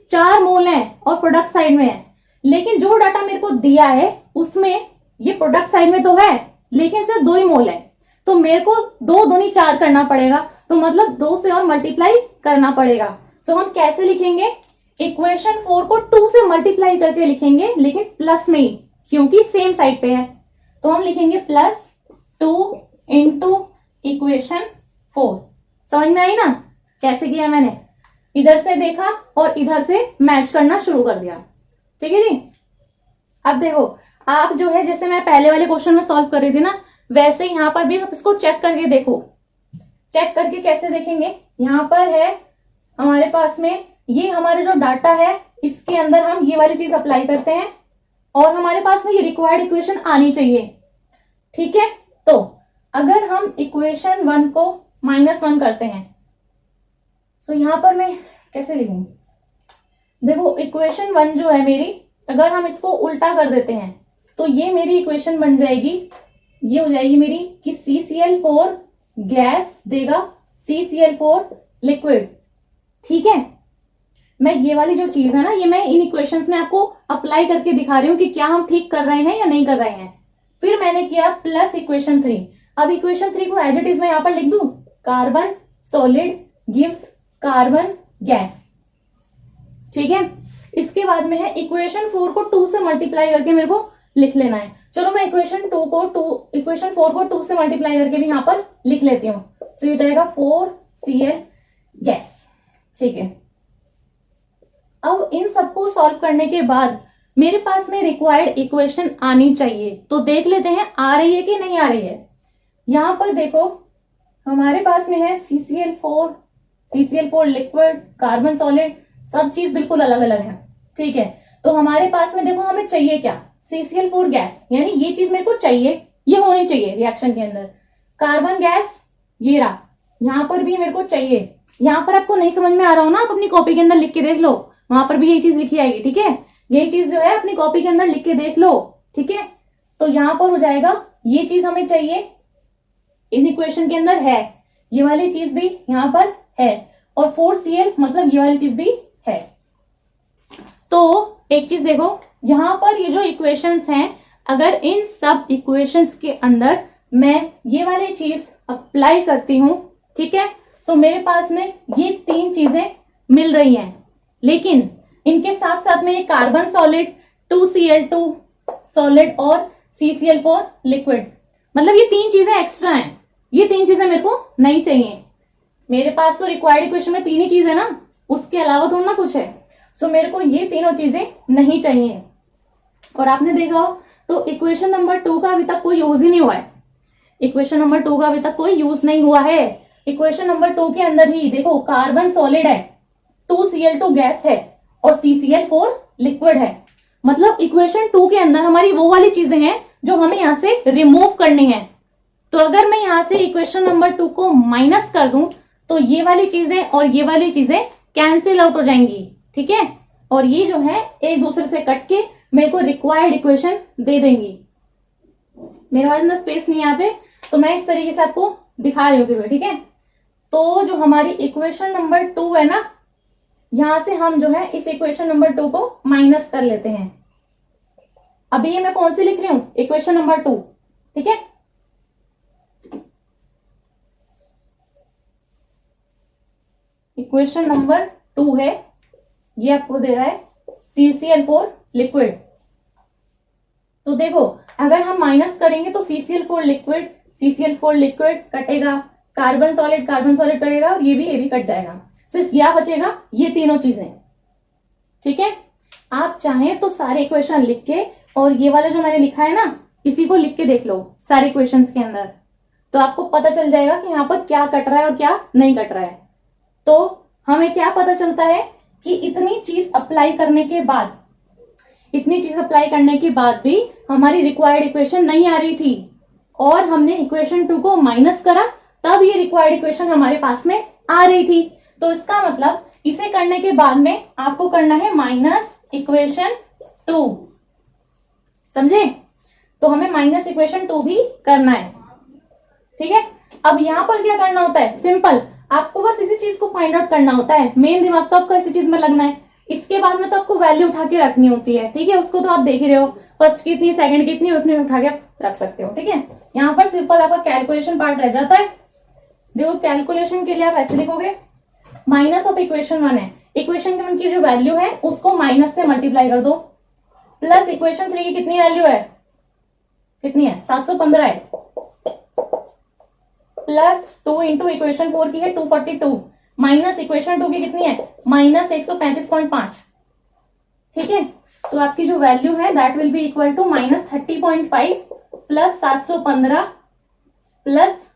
4 मोल है और प्रोडक्ट साइड में है, लेकिन जो डाटा मेरे को दिया है उसमें ये प्रोडक्ट साइड में तो है, लेकिन सिर्फ 2 ही मोल है। तो मेरे को 2 दूनी 4 करना पड़ेगा, तो मतलब 2 से और मल्टीप्लाई करना पड़ेगा। सो हम कैसे लिखेंगे, इक्वेशन 4 को 2 से मल्टीप्लाई करके लिखेंगे, लेकिन प्लस में ही, क्योंकि सेम साइड पे है। तो हम लिखेंगे +2 इंटू इक्वेशन 4। समझ में आई ना कैसे किया मैंने, इधर से देखा और इधर से मैच करना शुरू कर दिया, ठीक है जी। अब देखो आप जो है, जैसे मैं पहले वाले क्वेश्चन में सॉल्व कर रही थी ना, वैसे यहां पर भी आप इसको चेक करके देखो। चेक करके कैसे देखेंगे, यहां पर है हमारे पास में ये हमारे जो डाटा है इसके अंदर हम ये वाली चीज अप्लाई करते हैं, और हमारे पास में ये रिक्वायर्ड इक्वेशन आनी चाहिए, ठीक है। तो अगर हम इक्वेशन 1 को -1 करते हैं, सो यहां पर मैं कैसे लिखूंगी, देखो इक्वेशन 1 जो है मेरी, अगर हम इसको उल्टा कर देते हैं तो ये मेरी इक्वेशन बन जाएगी, ये हो जाएगी मेरी कि CCl4 गैस देगा CCl4 लिक्विड। ठीक है, मैं ये वाली जो चीज है ना, ये मैं इन इक्वेशंस में आपको अप्लाई करके दिखा रही हूँ कि क्या हम ठीक कर रहे हैं या नहीं कर रहे हैं। फिर मैंने किया प्लस इक्वेशन 3। अब इक्वेशन 3 को एज इट इज मैं यहां पर लिख दूं, carbon solid gives carbon gas. ठीक है, इसके बाद में है इक्वेशन 4 को 2 से मल्टीप्लाई करके मेरे को लिख लेना है। चलो मैं इक्वेशन 4 को 2 से मल्टीप्लाई करके भी यहां पर लिख लेती हूँ। तो ये जाएगा 4Cl गैस। ठीक है, अब इन सबको सॉल्व करने के बाद मेरे पास में रिक्वायर्ड इक्वेशन आनी चाहिए। तो देख लेते हैं आ रही है कि नहीं आ रही है। यहां पर देखो हमारे पास में है CCl4 लिक्विड, कार्बन सॉलिड, सब चीज बिल्कुल अलग अलग है। ठीक है, तो हमारे पास में देखो हमें चाहिए क्या, CCl4 गैस, यानी ये चीज मेरे को चाहिए, ये होनी चाहिए रिएक्शन के अंदर। कार्बन गैस ये रहा, यहां पर भी मेरे को चाहिए। यहां पर आपको नहीं समझ में आ रहा हो ना, आप अपनी कॉपी के अंदर लिख के देख लो, वहां पर भी यही चीज लिखी आएगी। ठीक है, यही चीज जो है अपनी कॉपी के अंदर लिख के देख लो। ठीक है, तो यहां पर हो जाएगा ये चीज हमें चाहिए, इन इक्वेशन के अंदर है, ये वाली चीज भी यहां पर है, और 4Cl मतलब ये वाली चीज भी है। तो एक चीज देखो, यहां पर ये जो इक्वेशंस हैं, अगर इन सब इक्वेशंस के अंदर मैं ये वाली चीज अप्लाई करती हूं, ठीक है, तो मेरे पास में ये 3 चीजें मिल रही हैं। लेकिन इनके साथ साथ में ये कार्बन सॉलिड, 2Cl2 सॉलिड और CCl4 लिक्विड, मतलब ये 3 चीजें एक्स्ट्रा हैं। ये 3 चीजें मेरे को नहीं चाहिए। मेरे पास तो रिक्वायर्ड इक्वेशन में 3 ही चीज है ना, उसके अलावा थोड़ा ना कुछ है। सो मेरे को ये तीनों चीजें नहीं चाहिए। और आपने देखा हो तो इक्वेशन नंबर 2 का अभी तक कोई यूज ही नहीं हुआ है। इक्वेशन नंबर 2 का अभी तक कोई यूज नहीं हुआ है। इक्वेशन नंबर 2 के अंदर ही देखो कार्बन सॉलिड है, 2Cl2 गैस है और CCl4 लिक्विड है। मतलब इक्वेशन 2 के अंदर हमारी वो वाली चीजें हैं जो हमें यहां से रिमूव करनी है। तो अगर मैं यहां से इक्वेशन नंबर 2 को माइनस कर दूं तो ये वाली चीजें और ये वाली चीजें कैंसिल आउट हो जाएंगी। ठीक है, और ये जो है एक दूसरे से कट के मेरे को रिक्वायर्ड इक्वेशन दे देंगी। मेरे पास ना स्पेस नहीं है यहाँ पे, तो मैं इस तरीके से आपको दिखा रही हूँ। ठीक है, तो जो हमारी इक्वेशन नंबर 2 है ना, यहां से हम जो है इस इक्वेशन नंबर 2 को माइनस कर लेते हैं। अभी ये मैं कौन सी लिख रही हूं, इक्वेशन नंबर 2। ठीक है, इक्वेशन नंबर 2 है, ये आपको दे रहा है CCl4 लिक्विड। तो देखो अगर हम माइनस करेंगे तो CCl4 लिक्विड कटेगा, कार्बन सॉलिड कटेगा, और ये भी कट जाएगा। सिर्फ यह बचेगा, ये तीनों चीजें। ठीक है, आप चाहें तो सारे इक्वेशन लिख के, और ये वाला जो मैंने लिखा है ना, इसी को लिख के देख लो सारे इक्वेशंस के अंदर, तो आपको पता चल जाएगा कि यहाँ पर क्या कट रहा है और क्या नहीं कट रहा है। तो हमें क्या पता चलता है कि इतनी चीज अप्लाई करने के बाद भी हमारी रिक्वायर्ड इक्वेशन नहीं आ रही थी, और हमने इक्वेशन 2 को माइनस करा, तब ये रिक्वायर्ड इक्वेशन हमारे पास में आ रही थी। तो इसका मतलब इसे करने के बाद में आपको करना है माइनस इक्वेशन 2। समझे? तो हमें माइनस इक्वेशन 2 भी करना है। ठीक है, अब यहां पर क्या करना होता है, सिंपल, आपको बस इसी चीज को फाइंड आउट करना होता है। मेन दिमाग तो आपका इसी चीज में लगना है। इसके बाद में तो आपको वैल्यू उठा के रखनी होती है। ठीक है, उसको तो आप देख ही रहे हो, फर्स्ट कितनी, सेकंड कितनी, उतनी उठा के आप रख सकते हो। ठीक है, यहाँ पर सिंपल आपका कैलकुलेशन पार्ट रह जाता है। देखो कैलकुलेशन के लिए आप ऐसे लिखोगे, माइनस ऑफ इक्वेशन 1 है, इक्वेशन 1 की जो वैल्यू है उसको माइनस से मल्टीप्लाई कर दो, प्लस इक्वेशन 3 की कितनी वैल्यू है, कितनी है, 715 है, प्लस 2 इंटू इक्वेशन 4 की है 242, माइनस इक्वेशन 2 की कितनी है, माइनस 135.5। ठीक है, तो आपकी जो वैल्यू है that will be equal to minus 30.5 plus 715 plus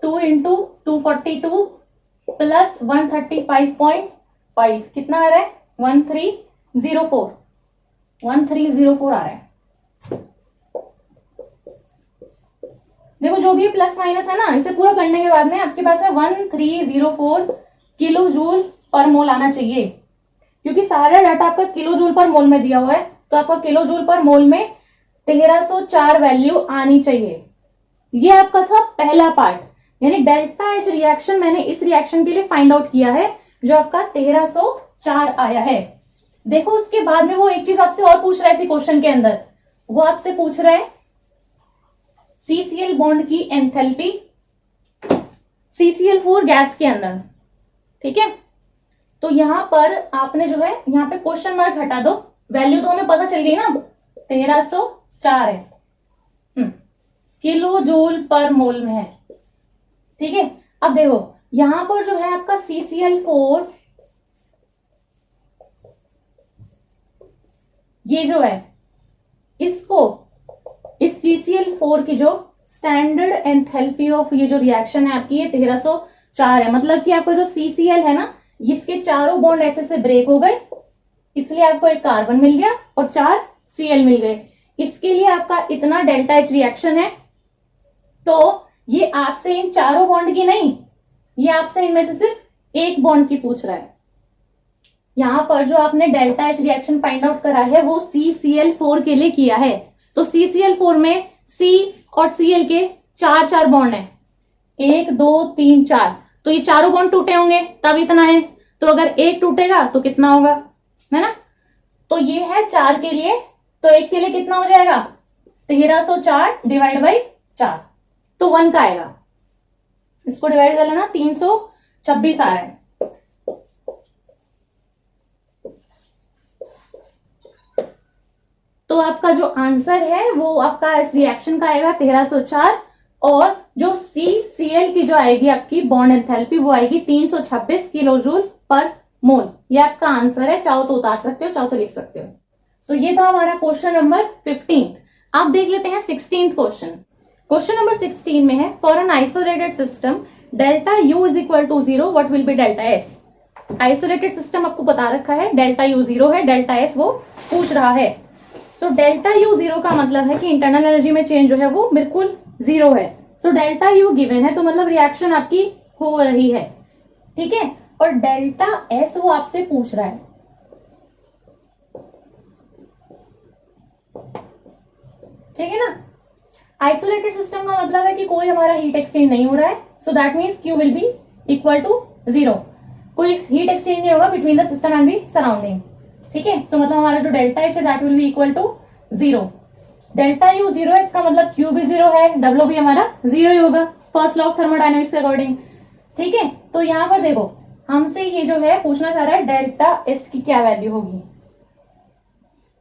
2 into 242 plus 135.5, कितना आ रहा है, 1304 आ रहा है। देखो जो भी प्लस माइनस है ना, इसे पूरा करने के बाद में आपके पास है 1304 किलो जूल पर मोल आना चाहिए, क्योंकि सारा डाटा आपका किलो जूल पर मोल में दिया हुआ है, तो आपका किलो जूल पर मोल में 1304 वैल्यू आनी चाहिए। ये आपका था पहला पार्ट, यानी डेल्टा एच रिएक्शन मैंने इस रिएक्शन के लिए फाइंड आउट किया है, जो आपका 1304 आया है। देखो उसके बाद में वो एक चीज आपसे और पूछ रहा है इसी क्वेश्चन के अंदर, वो आपसे पूछ रहा है CCl बॉन्ड की एंथैल्पी CCl4 गैस के अंदर, ठीक है। तो यहां पर आपने जो है यहाँ पे क्वेश्चन मार्क हटा दो, वैल्यू तो हमें पता चल गई ना, 1304 है, किलो जूल पर मोल में है, ठीक है। अब देखो यहां पर जो है आपका CCl4, ये जो है इसको, इस CCl4 की जो स्टैंडर्ड एंथैल्पी ऑफ ये जो रिएक्शन है आपकी, ये 1304 है। मतलब कि आपका जो CCl है ना, इसके चारों बॉन्ड ऐसे से ब्रेक हो गए, इसलिए आपको एक कार्बन मिल गया और 4 Cl मिल गए। इसके लिए आपका इतना डेल्टा एच रिएक्शन है। तो ये आपसे इन चारों बॉन्ड की नहीं, ये आपसे इनमें से सिर्फ एक बॉन्ड की पूछ रहा है। यहां पर जो आपने delta H reaction find out करा है वो CCl4 के लिए किया है। तो CCl4 में C और Cl के 4 बॉन्ड है, 1 2 3 4, तो ये चारों बॉन्ड टूटे होंगे तब इतना है। तो अगर एक टूटेगा तो कितना होगा, है ना। तो ये है 4 के लिए, तो एक के लिए कितना हो जाएगा, 1304 डिवाइड बाई 4, तो 1 का आएगा। इसको डिवाइड कर लेना, 326 आ रहा है। तो आपका जो आंसर है वो आपका इस रिएक्शन का आएगा 1304, और जो CCl की जो आएगी आपकी बॉन्ड एंथैल्पी वो आएगी 326 किलो जूल पर मोल। ये आपका आंसर है, चाहो तो उतार सकते हो, चाहो तो लिख सकते हो। सो ये था हमारा क्वेश्चन नंबर 15। आप देख लेते हैं 16th क्वेश्चन। क्वेश्चन नंबर 16 में है, for an isolated system delta U is equal to 0, what will be delta S। Isolated system आपको बता रखा है, डेल्टा U 0 है, डेल्टा S वो पूछ रहा है। सो डेल्टा U 0 का मतलब है कि इंटरनल एनर्जी में चेंज जो है वो बिल्कुल 0 है। सो डेल्टा U गिवन है, तो मतलब रिएक्शन आपकी हो रही है, ठीक है। और डेल्टा S वो आपसे पूछ रहा है, ठीक है ना। आइसोलेटेड सिस्टम का मतलब है कि कोई हमारा हीट एक्सचेंज नहीं हो रहा है, so that means Q will be equal to 0। कोई हीट एक्सचेंज नहीं होगा between the system and the surrounding, ठीक है। सो मतलब हमारा जो डेल्टा एच है that will be equal to 0। Delta U 0 है, इसका मतलब Q भी 0 है, W भी हमारा 0 ही होगा, फर्स्ट लॉ ऑफ थर्मोडायनेमिक्स के अकॉर्डिंग, ठीक है। तो यहां पर देखो हमसे ये जो है पूछना चाह रहा है डेल्टा S की क्या वैल्यू होगी।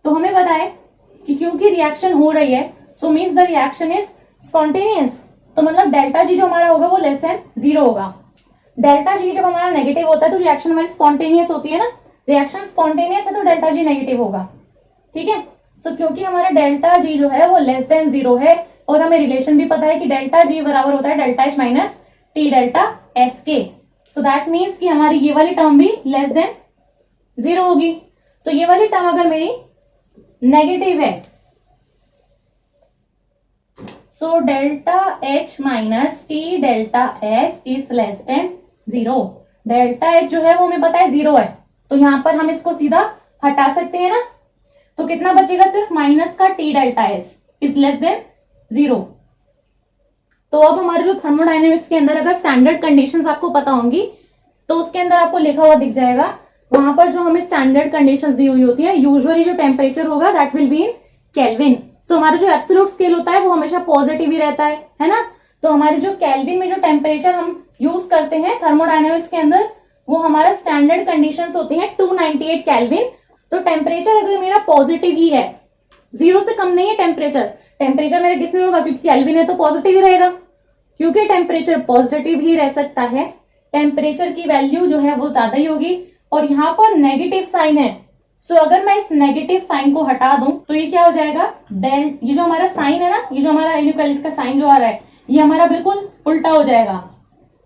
तो हमें पता है कि क्योंकि रिएक्शन हो रही है, so means the reaction is spontaneous, तो मतलब डेल्टा G जो हमारा होगा वो लेस देन 0 होगा। डेल्टा G जब हमारा नेगेटिव होता है तो रिएक्शन हमारी स्पॉन्टेनियस होती है ना, रिएक्शन स्पॉन्टेनियस है तो डेल्टा G नेगेटिव होगा, ठीक है। सो क्योंकि हमारा डेल्टा G जो है वो लेस देन 0 है, और हमें रिलेशन भी पता है कि डेल्टा G बराबर होता है delta H minus T delta S के। सो दैट मीन्स कि हमारी ये वाली टर्म भी लेस देन 0 होगी। सो ये वाली टर्म अगर मेरी नेगेटिव है, so delta H minus T delta S is less than 0। Delta H जो है वो हमें पता है 0 है, तो यहां पर हम इसको सीधा हटा सकते हैं ना, तो कितना बचेगा, सिर्फ माइनस का T delta S is less than 0। तो अब हमारे जो थर्मोडायनेमिक्स के अंदर अगर स्टैंडर्ड कंडीशंस आपको पता होंगी तो उसके अंदर आपको लिखा हुआ दिख जाएगा, वहां पर जो हमें स्टैंडर्ड कंडीशंस दी हुई होती है, यूजुअली जो टेम्परेचर होगा that will be in kelvin. So हमारा जो एब्सोल्यूट स्केल होता है वो हमेशा पॉजिटिव ही रहता है ना। तो हमारे जो केल्विन में जो टेम्परेचर हम यूज करते हैं थर्मोडायनेमिक्स के अंदर, वो हमारा स्टैंडर्ड कंडीशंस होती है 298 केल्विन। तो टेम्परेचर अगर मेरा पॉजिटिव ही है, 0 से कम नहीं है टेम्परेचर, टेम्परेचर मेरा किस में होगा, क्योंकि केल्विन है तो पॉजिटिव ही रहेगा, क्योंकि टेम्परेचर पॉजिटिव ही रह सकता है, टेम्परेचर की वैल्यू जो है वो ज्यादा ही होगी। और यहाँ पर नेगेटिव साइन है, सो अगर मैं इस नेगेटिव साइन को हटा दूं तो ये क्या हो जाएगा, डेल, ये जो हमारा साइन है ना, ये जो हमारा इनइक्वालिटी का साइन जो आ रहा है ये हमारा बिल्कुल उल्टा हो जाएगा।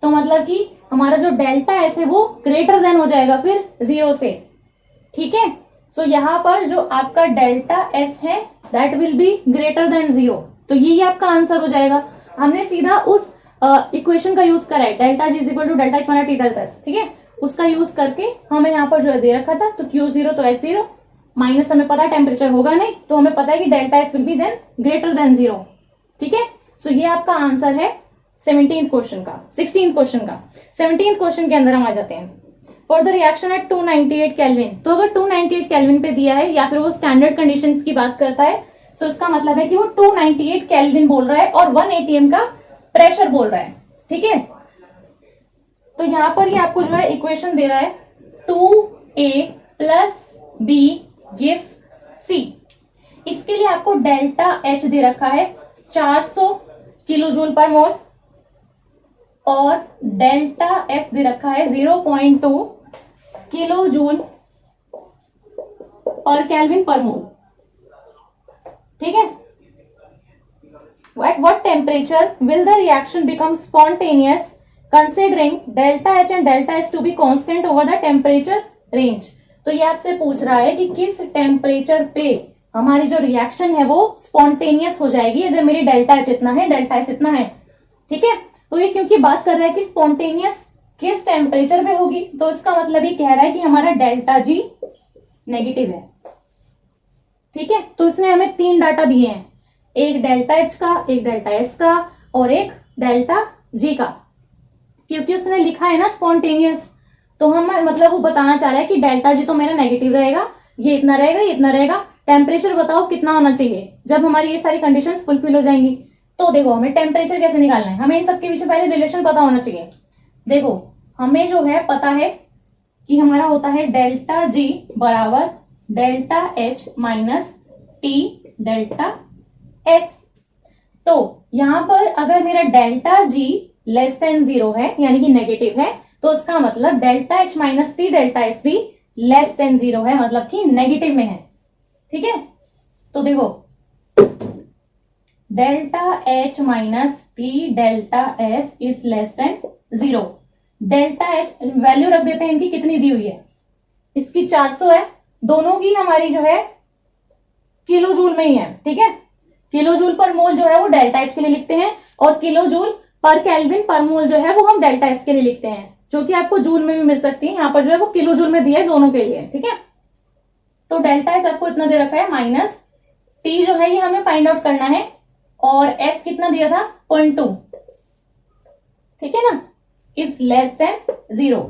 तो मतलब कि हमारा जो डेल्टा एस है वो ग्रेटर देन हो जाएगा फिर 0 से, ठीक है। सो यहाँ पर जो आपका डेल्टा एस है that will be greater than 0, तो ये आपका आंसर हो जाएगा। हमने सीधा उस इक्वेशन का यूज करा है, delta G is equal to delta H minus T delta S, ठीक है। उसका यूज करके हमें यहाँ पर जो है दे रखा था, तो Q0 तो H0 माइनस हमें पता है टेम्परेचर होगा नहीं, तो हमें पता है कि delta S will be then greater than 0। ठीक है, सो ये आपका आंसर है 16th क्वेश्चन का। 16th क्वेश्चन का 17th क्वेश्चन के अंदर हम आ जाते हैं। For the reaction at 298 kelvin, तो अगर 298 केल्विन पे दिया है या फिर वो स्टैंडर्ड कंडीशंस की बात करता है, सो इसका मतलब है कि वो 298 केल्विन बोल रहा है और 1 atm का प्रेशर बोल रहा है। ठीक है, तो यहां पर ये आपको जो है इक्वेशन दे रहा है 2a plus b gives c। इसके लिए आपको डेल्टा H दे रखा है 400 किलो जूल पर मोल और डेल्टा S दे रखा है 0.2 किलो जूल पर केल्विन पर मोल। ठीक है, at what temperature will the reaction become spontaneous considering delta H and delta S to be constant over the temperature range। तो ये आपसे पूछ रहा है कि किस टेम्परेचर पे हमारी जो रिएक्शन है वो स्पॉन्टेनियस हो जाएगी अगर मेरी डेल्टा H इतना है, डेल्टा S इतना है। ठीक है, तो ये क्योंकि बात कर रहा है कि स्पॉन्टेनियस किस टेम्परेचर पे होगी, तो इसका मतलब ये कह रहा है कि हमारा डेल्टा G नेगेटिव है। ठीक है, तो इसने हमें 3 डाटा दिए हैं, एक डेल्टा H का, एक डेल्टा S का और एक डेल्टा G का। क्योंकि उसने लिखा है ना स्पॉन्टेनियस, तो हम मतलब वो बताना चाह रहा है कि डेल्टा G तो मेरा नेगेटिव रहेगा, ये इतना रहेगा, ये इतना रहेगा। टेम्परेचर बताओ कितना होना चाहिए जब हमारी ये सारी कंडीशंस फुलफिल हो जाएंगी। तो देखो हमें टेम्परेचर कैसे निकालना है, हमें इन सबके पीछे पहले रिलेशन पता होना चाहिए। देखो हमें जो है पता है कि हमारा होता है डेल्टा G बराबर delta H minus T delta S। तो यहां पर अगर मेरा डेल्टा G लेस देन 0 है यानी कि नेगेटिव है, तो इसका मतलब delta H minus T delta S भी लेस देन 0 है, मतलब कि नेगेटिव में है। ठीक है, तो देखो delta H minus T delta S is less than 0। Delta H value रख देते हैं इनकी, कितनी दी हुई है, इसकी 400 है, दोनों की हमारी जो है किलो जूल में ही है। ठीक है, किलो जूल पर मोल जो है वो डेल्टा H के लिए लिखते हैं और किलो जूल पर केल्विन पर मोल जो है वो हम डेल्टा S के लिए लिखते हैं, जो कि आपको जूल में भी मिल सकती है। यहाँ पर जो है वो किलो जूल में दिया है दोनों के लिए। ठीक है, तो डेल्टा H आपको इतना दे रखा है, माइनस T जो है ये हमें फाइंड आउट करना है और S कितना दिया था 0.2। ठीक है ना, इज लेस देन 0।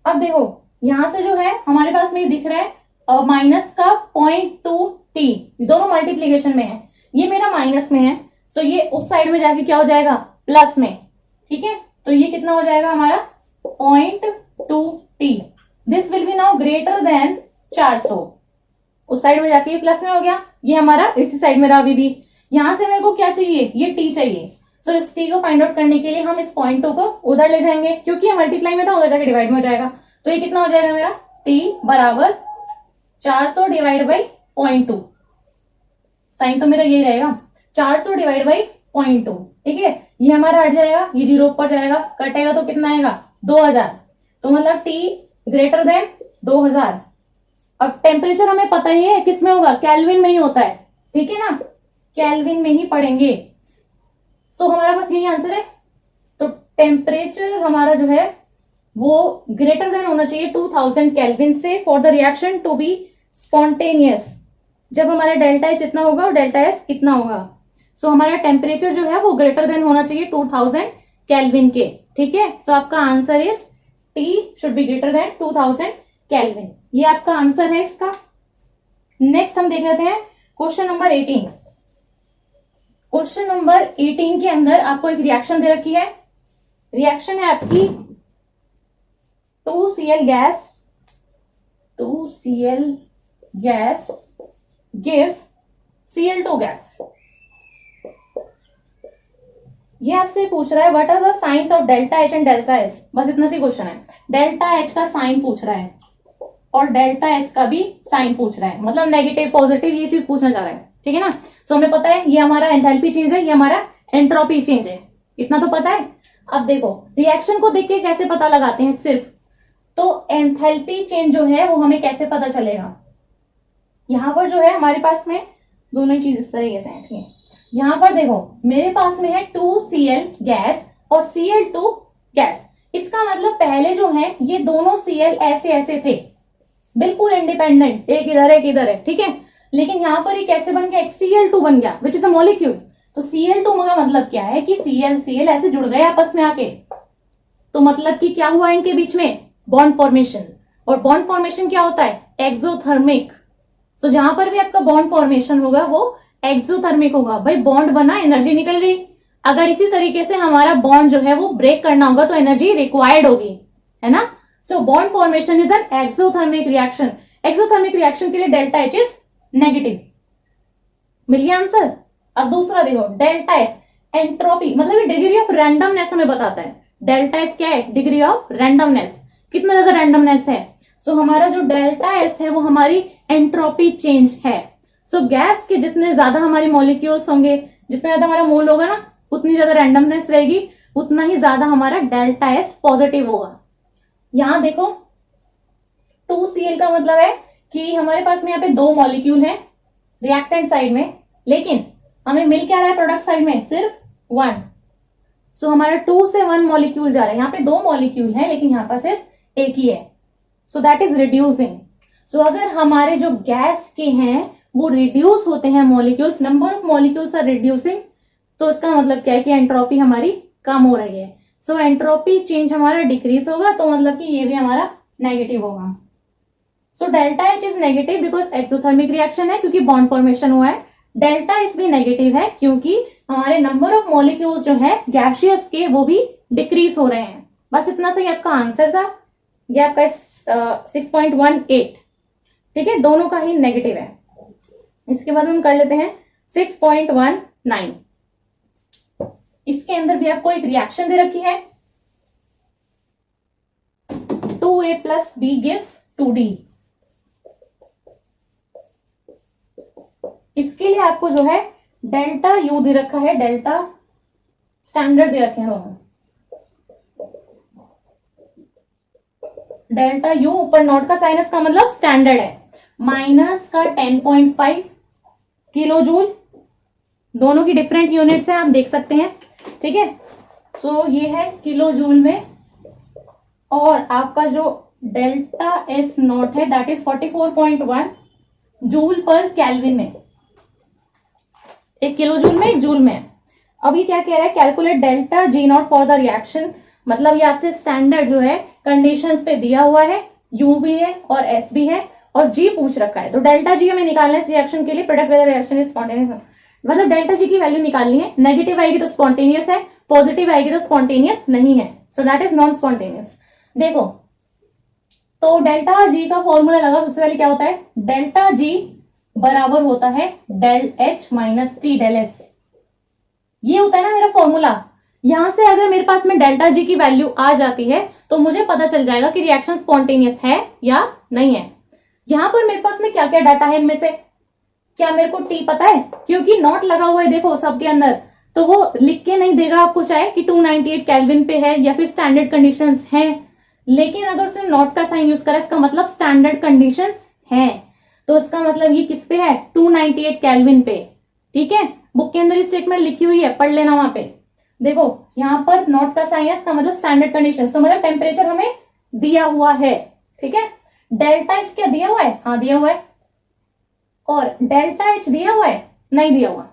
अब देखो यहां से जो है हमारे पास में ये दिख रहा है माइनस का 0.2T, दोनों मल्टीप्लीकेशन में है, ये मेरा माइनस में है, तो ये उस साइड में जाके क्या हो जाएगा प्लस में। ठीक है, तो ये कितना हो जाएगा हमारा 0.2T। This will be now greater than 400, उस साइड में जाके ये प्लस में हो गया, ये हमारा इसी साइड में रहा। अभी भी यहां से मेरे को क्या चाहिए, ये T चाहिए। तो इस T को फाइंड आउट करने के लिए हम इस 0.2 को उधर ले जाएंगे, क्योंकि ये मल्टीप्लाई में था, उधर जाके डिवाइड में हो जाएगा। तो ये कितना हो जाएगा मेरा T बराबर 400 डिवाइड बाई 0.2, साइन तो मेरा यही रहेगा 400 डिवाइड बाई 0.2। ठीक है, ये हमारा हट जाएगा, ये 0 ऊपर जाएगा, कटेगा तो कितना आएगा 2000, तो मतलब T ग्रेटर देन 2000। अब टेम्परेचर हमें पता ही है किस में होगा, केल्विन में ही होता है। ठीक है ना, केल्विन में ही पढ़ेंगे। सो हमारा बस यही आंसर है। तो टेम्परेचर हमारा जो है वो ग्रेटर देन होना चाहिए 2000 केल्विन से for the reaction to be spontaneous, जब हमारा डेल्टा H इतना होगा और डेल्टा S इतना होगा। सो हमारा टेम्परेचर जो है वो ग्रेटर देन होना चाहिए 2000 केल्विन के। ठीक है, सो आपका answer is T should be greater than 2000 kelvin. ये आपका आंसर है इसका। नेक्स्ट हम देख लेते हैं क्वेश्चन नंबर 18। क्वेश्चन नंबर 18 के अंदर आपको एक रिएक्शन दे रखी है। रिएक्शन है आपकी 2Cl gas gives Cl2 gas. ये आपसे पूछ रहा है what are the signs of delta H and delta S। बस इतना सी क्वेश्चन है। डेल्टा H का साइन पूछ रहा है और डेल्टा S का भी साइन पूछ रहा है, मतलब नेगेटिव पॉजिटिव ये चीज पूछना चाह रहा है। ठीक है ना, सो हमें पता है ये हमारा एंथैल्पी चेंज है, ये हमारा एंट्रोपी चेंज है, इतना तो पता है। अब देखो रिएक्शन को देख के कैसे पता लगाते हैं सिर्फ, तो एंथैल्पी चेंज जो है वो हमें कैसे पता चलेगा। यहां पर जो है हमारे पास में दोनों चीज इस तरीके से है। ठीक है, यहाँ पर देखो मेरे पास में है 2Cl गैस और Cl2 गैस। इसका मतलब पहले जो है ये दोनों Cl ऐसे ऐसे थे, बिल्कुल इंडिपेंडेंट, एक इधर है, ठीक है। लेकिन यहाँ पर ये कैसे बन गया, एक Cl2 बन गया विच इज अ मॉलिक्यूल। तो Cl2 का मतलब क्या है कि Cl ऐसे जुड़ गए आपस में आके, तो मतलब कि क्या हुआ इनके बीच में, बॉन्ड फॉर्मेशन। और बॉन्ड फॉर्मेशन क्या होता है, एक्सोथर्मिक। सो जहां पर भी आपका बॉन्ड फॉर्मेशन होगा वो एक्सोथर्मिक होगा। भाई बॉन्ड बना, एनर्जी निकल गई। अगर इसी तरीके से हमारा बॉन्ड जो है वो ब्रेक करना होगा तो एनर्जी रिक्वायर्ड होगी, है ना। So bond formation is an exothermic reaction. Exothermic reaction के लिए डेल्टा एच इज नेगेटिव। मिल गया आंसर। अब दूसरा देखो, डेल्टा एस एंट्रोपी, मतलब ये डिग्री ऑफ रैंडमनेस हमें बताता है। डेल्टा एस क्या है, डिग्री ऑफ रैंडमनेस, कितना ज्यादा रैंडमनेस है। सो हमारा जो डेल्टा एस है वो हमारी एंट्रोपी चेंज है। सो गैस के जितने ज्यादा हमारे मॉलिक्यूल्स होंगे, जितना ज्यादा हमारा मोल होगा ना, उतनी ज्यादा रैंडमनेस रहेगी, उतना ही ज्यादा हमारा डेल्टा एस पॉजिटिव होगा। यहां देखो 2Cl का मतलब है कि हमारे पास में यहाँ पे दो मॉलिक्यूल है रिएक्टेंट साइड में, लेकिन हमें मिल क्या रहा है प्रोडक्ट साइड में, सिर्फ 1। सो हमारा 2 से 1 मॉलिक्यूल जा रहा है। यहाँ पे दो मॉलिक्यूल है लेकिन यहाँ पर सिर्फ एक ही है। So that is reducing. So अगर हमारे जो गैस के हैं वो रिड्यूस होते हैं molecules, number of molecules are reducing, तो इसका मतलब क्या है कि एंट्रोपी हमारी कम हो रही है। सो एंट्रोपी चेंज हमारा डिक्रीज होगा, तो मतलब कि ये भी हमारा नेगेटिव होगा। So delta H is negative because exothermic reaction है, क्योंकि बॉन्ड फॉर्मेशन हुआ है। डेल्टा एस भी नेगेटिव है क्योंकि हमारे नंबर ऑफ मॉलिक्यूल्स जो है गैसियस के वो भी डिक्रीज हो रहे हैं। बस इतना सही आपका आंसर था। ये आपका 6.18, ठीक है, दोनों का ही नेगेटिव है। इसके बाद हम कर लेते हैं 6.19। इसके अंदर भी आपको एक रिएक्शन दे रखी है, 2A + B gives 2D। इसके लिए आपको जो है डेल्टा यू दे रखा है, डेल्टा स्टैंडर्ड दे रखे हैं दोनों। डेल्टा यू ऊपर नोट का साइनस का मतलब स्टैंडर्ड है, माइनस का 10.5 किलो जूल। दोनों की डिफरेंट यूनिट्स हैं, आप देख सकते हैं, ठीक है। सो ये है किलो जूल में, और आपका जो डेल्टा एस नोट है दैट इज 44.1 जूल पर केल्विन में। एक किलो जूल में, एक जूल में। अब ये क्या कह रहा है, calculate delta G not for the reaction. मतलब ये आपसे स्टैंडर्ड जो है कंडीशंस पे दिया हुआ है, यू भी है और एस भी है और जी पूछ रखा है। तो डेल्टा जी हमें निकालना है इस रिएक्शन के लिए, product whether reaction is spontaneous. मतलब डेल्टा जी की वैल्यू निकालनी है, नेगेटिव आएगी तो स्पॉन्टेनियस है, पॉजिटिव आएगी तो स्पॉन्टेनियस नहीं है। So that is non spontaneous. देखो तो डेल्टा जी का फॉर्मूला लगा, सबसे पहले क्या होता है, डेल्टा जी बराबर होता है del H minus T del S. ये होता है ना मेरा फॉर्मूला। यहां से अगर मेरे पास में डेल्टा जी की वैल्यू आ जाती है तो मुझे पता चल जाएगा कि रिएक्शन स्पॉन्टेनियस है या नहीं है। यहां पर मेरे पास में क्या क्या डाटा है, इनमें से क्या मेरे को टी पता है, क्योंकि नॉट लगा हुआ है देखो सबके अंदर, तो वो लिख के नहीं देगा आपको चाहे कि 298 केल्विन पे है या फिर स्टैंडर्ड कंडीशंस हैं। लेकिन अगर उसने नॉट का साइन यूज करा इसका मतलब स्टैंडर्ड कंडीशंस हैं, तो इसका मतलब ये किस पे है, 298 केल्विन पे, ठीक है। बुक के अंदर स्टेटमेंट लिखी हुई है, पढ़ लेना वहां पे। देखो यहाँ पर नॉट का साइन है, इसका मतलब स्टैंडर्ड कंडीशंस, तो मतलब टेम्परेचर हमें दिया हुआ है, ठीक है। डेल्टा एच क्या दिया हुआ है, हाँ दिया हुआ है, और डेल्टा एच दिया हुआ है, नहीं दिया हुआ।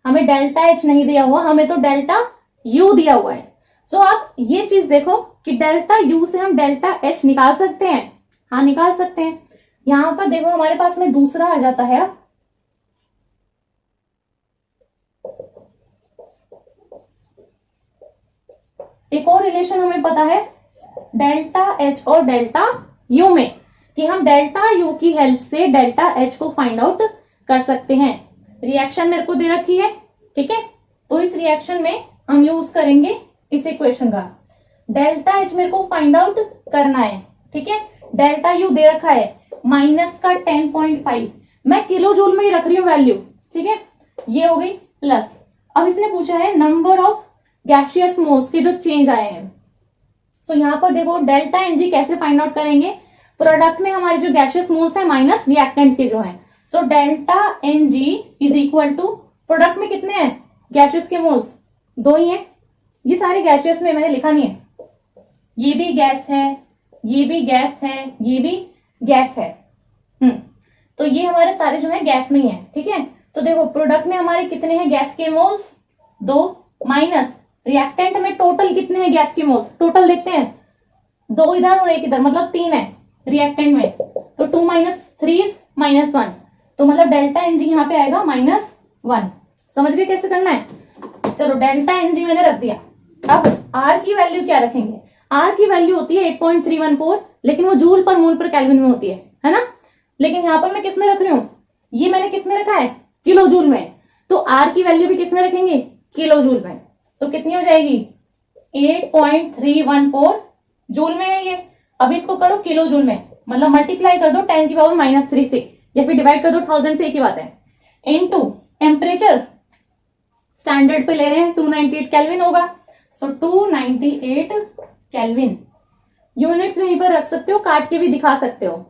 हमें डेल्टा एच नहीं दिया हुआ, हमें तो डेल्टा यू दिया हुआ है। सो आप ये चीज देखो कि डेल्टा यू से हम डेल्टा एच निकाल सकते हैं, हाँ निकाल सकते हैं। यहां पर देखो हमारे पास में दूसरा आ जाता है, एक और रिलेशन हमें पता है डेल्टा एच और डेल्टा यू में, कि हम डेल्टा यू की हेल्प से डेल्टा एच को फाइंड आउट कर सकते हैं। रिएक्शन मेरे को दे रखी है, ठीक है, तो इस रिएक्शन में हम यूज करेंगे इस इक्वेशन का। डेल्टा एच मेरे को फाइंड आउट करना है, ठीक है। डेल्टा यू दे रखा है माइनस का 10.5, मैं किलो जूल में ही रख रही हूँ वैल्यू, ठीक है, ये हो गई प्लस। अब इसने पूछा है नंबर ऑफ गैसियस मोल्स के जो चेंज आए हैं। सो यहाँ पर देखो डेल्टा एन जी कैसे फाइंड आउट करेंगे, प्रोडक्ट में हमारे जो गैसियस मोल्स है माइनस रिएक्टेंट के जो है। So delta n g is equal to, product में कितने हैं गैसियस के मोल्स, 2 ही है, ये सारे गैसियस में मैंने लिखा नहीं है, ये भी गैस है, ये भी गैस है, ये भी गैस है। तो ये हमारे सारे जो है गैस में ही है। ठीक है, तो देखो प्रोडक्ट में हमारे कितने हैं गैस के मोल्स, 2, माइनस रिएक्टेंट में टोटल कितने हैं गैस के मोल्स, टोटल देखते हैं, 2 इधर और 1 इधर, मतलब 3 है रिएक्टेंट में। तो 2 - 3 = -1, तो मतलब डेल्टा Ng यहाँ पे आएगा -1। समझ गए कैसे करना है? चलो डेल्टा Ng मैंने रख दिया। अब R की वैल्यू क्या रखेंगे? R की वैल्यू होती है 8.314, लेकिन वो जूल पर मोल पर केल्विन में होती है ना। लेकिन यहाँ पर मैं किस में रख रही हूँ, ये मैंने किस में रखा है, किलो जूल में। तो R की वैल्यू भी किस में रखेंगे, किलो जूल में। तो कितनी हो जाएगी, 8.314 जूल में है ये। अब इसको करो किलो जूल में, मतलब मल्टीप्लाई कर दो 10⁻³ से, या फिर डिवाइड कर दो 1000 से, एक ही बात है। इनटू टेम्परेचर स्टैंडर्ड पे ले रहे हैं 298 केल्विन होगा, सो 298 केल्विन। यूनिट्स वहीं पर रख सकते हो, काट के भी दिखा सकते हो,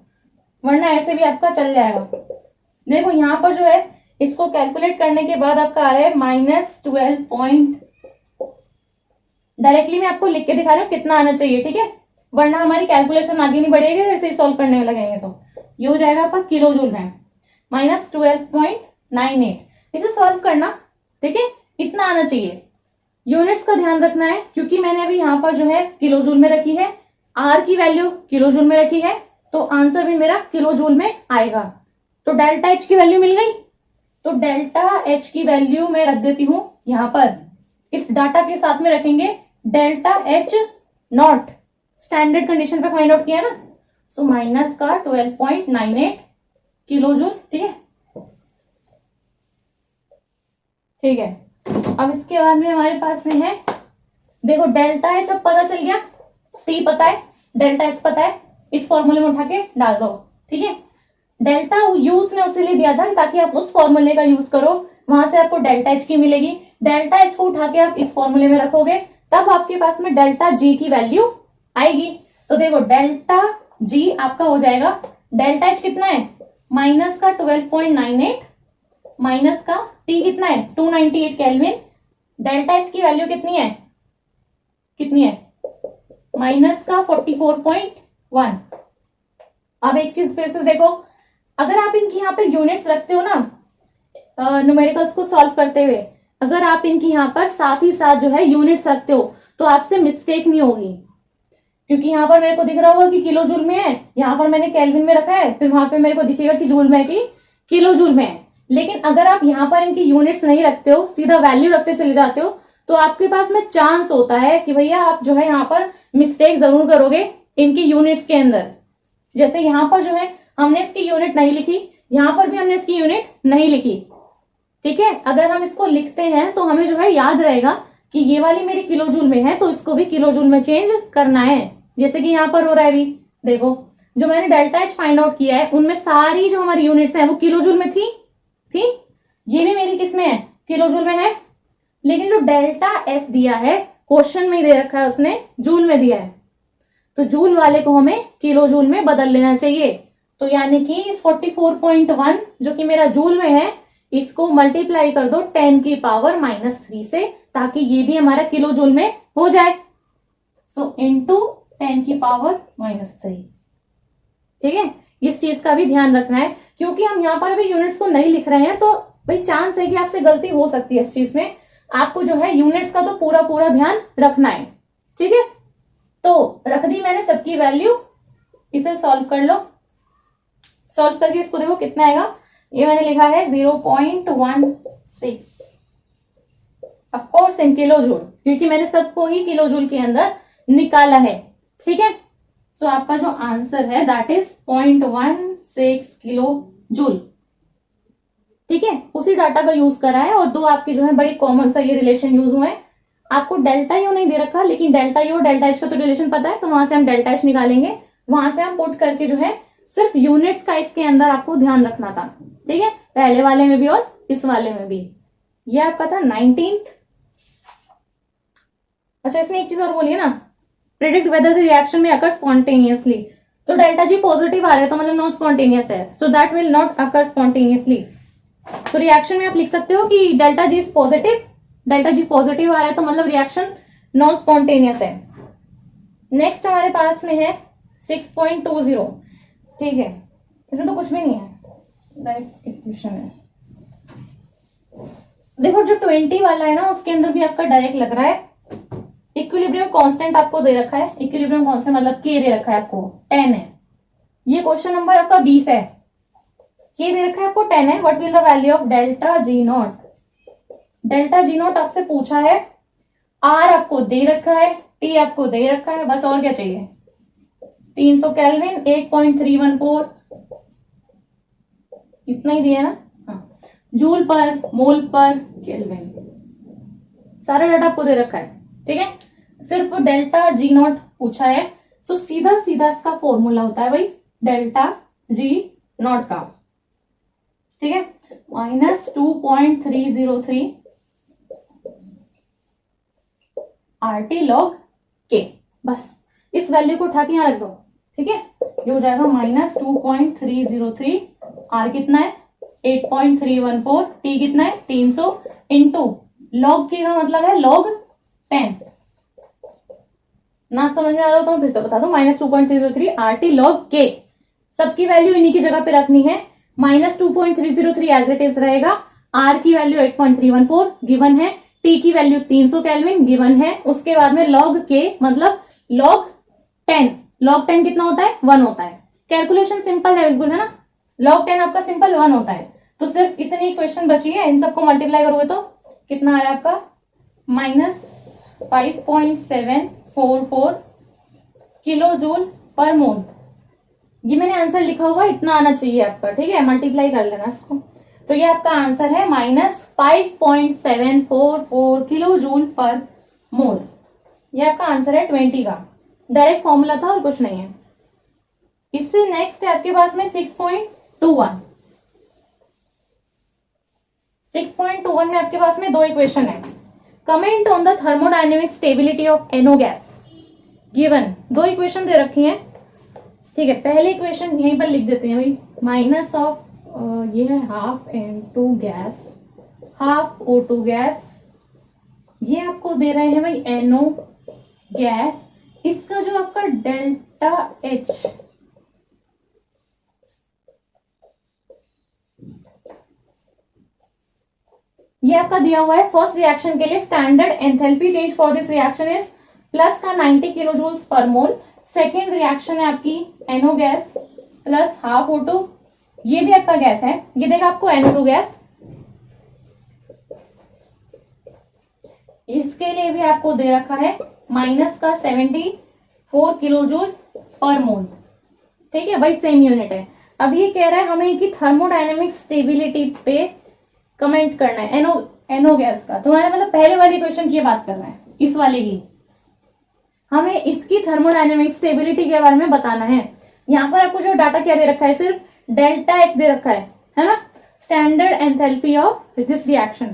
वरना ऐसे भी आपका चल जाएगा। देखो यहाँ पर जो है इसको कैलकुलेट करने के बाद आपका आ रहा है -12 डायरेक्टली मैं आपको लिख के दिखा रही हूँ कितना आना चाहिए। ठीक है, वरना हमारी कैलकुलेशन आगे नहीं बढ़ेगी ऐसे ही सॉल्व करने में लगेंगे। तो ये हो जाएगा आपका किलो जूल में -12.98। इसे सॉल्व करना, ठीक है, इतना आना चाहिए। यूनिट्स का ध्यान रखना है, क्योंकि मैंने अभी यहाँ पर जो है किलो जूल में रखी है, आर की वैल्यू किलो जूल में रखी है, तो आंसर भी मेरा किलो जूल में आएगा। तो डेल्टा एच की वैल्यू मिल गई। तो डेल्टा एच की वैल्यू मैं रख देती हूं यहां पर, इस डाटा के साथ में रखेंगे delta H not, standard condition पे फाइंड आउट किया ना, सो माइनस का 12.98 किलो जूल। ठीक है, ठीक है। अब इसके बाद में हमारे पास में है, देखो डेल्टा एच अब पता चल गया, टी पता है, डेल्टा एच पता है, इस फॉर्मूले में उठा के डाल दो। ठीक है, डेल्टा यू उसने उसीलिए दिया था ताकि आप उस फॉर्मूले का यूज करो, वहां से आपको डेल्टा एच की मिलेगी। डेल्टा एच को उठा के आप इस फॉर्मूले में रखोगे, तब आपके पास में डेल्टा जी की वैल्यू आएगी। तो देखो डेल्टा जी आपका हो जाएगा, डेल्टा एच कितना है, माइनस का 12.98 माइनस का टी कितना है 298 केल्विन, डेल्टा एच की वैल्यू कितनी है, कितनी है, माइनस का 44.1। अब एक चीज फिर से देखो, अगर आप इनकी यहाँ पर यूनिट्स रखते हो ना, न्यूमेरिकल्स को सॉल्व करते हुए, अगर आप इनकी यहाँ पर साथ ही साथ जो है यूनिट्स रखते हो, तो आपसे मिस्टेक नहीं होगी। क्योंकि यहाँ पर मेरे को दिख रहा होगा कि किलो जूल में है, यहाँ पर मैंने केल्विन में रखा है, फिर वहां पे मेरे को दिखेगा कि जूल में है कि किलो जूल में है। लेकिन अगर आप यहाँ पर इनकी यूनिट्स नहीं रखते हो, सीधा वैल्यू रखते चले जाते हो, तो आपके पास में चांस होता है कि भैया आप जो है यहाँ पर मिस्टेक जरूर करोगे इनकी यूनिट्स के अंदर। जैसे यहाँ पर जो है हमने इसकी यूनिट नहीं लिखी, यहाँ पर भी हमने इसकी यूनिट नहीं लिखी। ठीक है, अगर हम इसको लिखते हैं तो हमें जो है याद रहेगा कि ये वाली मेरी किलो जूल में है, तो इसको भी किलो जूल में चेंज करना है। जैसे कि यहाँ पर हो रहा है, अभी देखो जो मैंने डेल्टा एच फाइंड आउट किया है, उनमें सारी जो हमारी यूनिट्स हैं वो किलो जूल में थी। ये भी मेरी किस में है, किलो जूल में है। लेकिन जो डेल्टा एस दिया है, क्वेश्चन में दे रखा है उसने, जूल में दिया है, तो जूल वाले को हमें किलो जूल में बदल लेना चाहिए। तो यानी कि इस 44.1 जो कि मेरा जूल में है, इसको मल्टीप्लाई कर दो 10⁻³ से, ताकि ये भी हमारा किलो जूल में हो जाए। सो इनटू 10⁻³ ठीक है, इस चीज का भी ध्यान रखना है, क्योंकि हम यहाँ पर अभी यूनिट्स को नहीं लिख रहे हैं, तो भाई चांस है कि आपसे गलती हो सकती है इस चीज में। आपको जो है यूनिट्स का तो पूरा पूरा ध्यान रखना है। ठीक है, तो रख दी मैंने सबकी वैल्यू, इसे सॉल्व कर लो। सॉल्व करके इसको देखो कितना आएगा, ये मैंने लिखा है 0.16 of course in kilo joule, क्योंकि मैंने सबको ही किलो जूल के अंदर निकाला है। ठीक है, सो आपका जो आंसर है दैट इज 0.16 किलो जूल। ठीक है, उसी डाटा का यूज करा है, और दो आपके जो है बड़ी कॉमन सा ये रिलेशन यूज हुए हैं। आपको डेल्टा यू नहीं दे रखा, लेकिन डेल्टा यू और डेल्टा एच का तो रिलेशन पता है, तो वहां से हम डेल्टा एच निकालेंगे, वहां से हम पुट करके जो है सिर्फ यूनिट्स का इसके अंदर आपको ध्यान रखना था। ठीक है, पहले वाले में भी और इस वाले में भी। ये आपका था 19th। अच्छा, इसने एक चीज और बोली है ना, प्रेडिक्ट वेदर द रिएक्शन में अकर स्पॉन्टेनियसली। तो डेल्टा जी पॉजिटिव आ रहा है, तो मतलब नॉन स्पॉन्टेनियस है, so that will not occur spontaneously. तो रिएक्शन में आप लिख सकते हो कि delta G is positive, delta G positive आ रहा है, तो मतलब रिएक्शन नॉन स्पॉन्टेनियस है। नेक्स्ट हमारे पास में है 6.20। ठीक है, इसमें तो कुछ भी नहीं है, डायरेक्ट इक्वेशन है। देखो जो 20 वाला है ना उसके अंदर भी आपका डायरेक्ट लग रहा है। इक्विलिब्रियम कांस्टेंट आपको दे रखा है, इक्विलिब्रियम कांस्टेंट मतलब के दे रखा है आपको 10 है। ये क्वेश्चन नंबर आपका 20 है, के दे रखा है आपको 10 है। What will the value of delta G not? Delta G not आपसे पूछा है, आर आपको दे रखा है, टी आपको दे रखा है, बस और क्या चाहिए? 300 केल्विन, 8.314 इतना ही दिया ना। हाँ, जूल पर, मोल पर, केल्विन, सारा डाटा आपको दे रखा है। ठीक है, सिर्फ डेल्टा जी नॉट पूछा है। सो सीधा सीधा इसका फॉर्मूला होता है भाई डेल्टा जी नॉट का। ठीक है, -2.303 RT log K। बस इस वैल्यू को उठा के यहां रख दो। ठीक है, ये हो जाएगा -2.303। R कितना है? 8.314। T कितना है? 300 इंटू log K का मतलब है log 10। ना समझ में आ रहा हो तो मैं फिर से बता दूं, -2.303 RT log K। सबकी वैल्यू इन्हीं की जगह पे रखनी है। -2.303 एज इट इज रहेगा। R की वैल्यू 8.314 गिवन है, T की वैल्यू 300 केल्विन गिवन है। उसके बाद में log K मतलब log 10। log 10 कितना होता है? 1 होता है। कैलकुलेशन सिंपल है बिल्कुल, है ना। log 10 आपका सिंपल 1 होता है। तो सिर्फ इतनी क्वेश्चन बची है, इन सबको मल्टीप्लाई करोगे तो कितना आ रहा है आपका? -5.744 किलो जूल पर मोल। ये मैंने आंसर लिखा हुआ, इतना आना चाहिए आपका। ठीक है, मल्टीप्लाई कर लेना इसको। तो ये आपका आंसर है -5.744 किलो जूल पर मोल। ये आपका आंसर है 20 का। डायरेक्ट फॉर्मूला था और कुछ नहीं है। इससे नेक्स्ट है आपके पास में 6.21। 6.21 में आपके पास में दो इक्वेशन है। Comment on the thermodynamic stability of NO gas given. दो इक्वेशन दे रखी हैं। ठीक है, पहले इक्वेशन यहीं पर लिख देते हैं भाई, माइनस ऑफ ये है half N2 gas, half O2 gas. ये आपको दे रहे हैं भाई NO गैस। इसका जो आपका डेल्टा H ये आपका दिया हुआ है। फर्स्ट रिएक्शन के लिए standard enthalpy change for this reaction is plus का 90 किलो जूल्स पर मोल। सेकेंड रिएक्शन है आपकी NO gas plus half O2, ये भी आपका गैस है। ये देगा आपको NO2 गैस। इसके लिए भी आपको दे रखा है माइनस का 74 किलो जूल पर मोल। ठीक है भाई, सेम यूनिट है। अब ये कह रहा है हमें इनकी थर्मोडायनेमिक स्टेबिलिटी पे कमेंट करना है NO गैस का। तुम्हारे मतलब पहले वाली क्वेश्चन की बात कर रहा है, इस वाले की। हमें इसकी थर्मोडायनेमिक स्टेबिलिटी के बारे में बताना है। यहाँ पर आपको जो डाटा क्या दे रखा है? सिर्फ डेल्टा H दे रखा है ना, standard enthalpy of this reaction.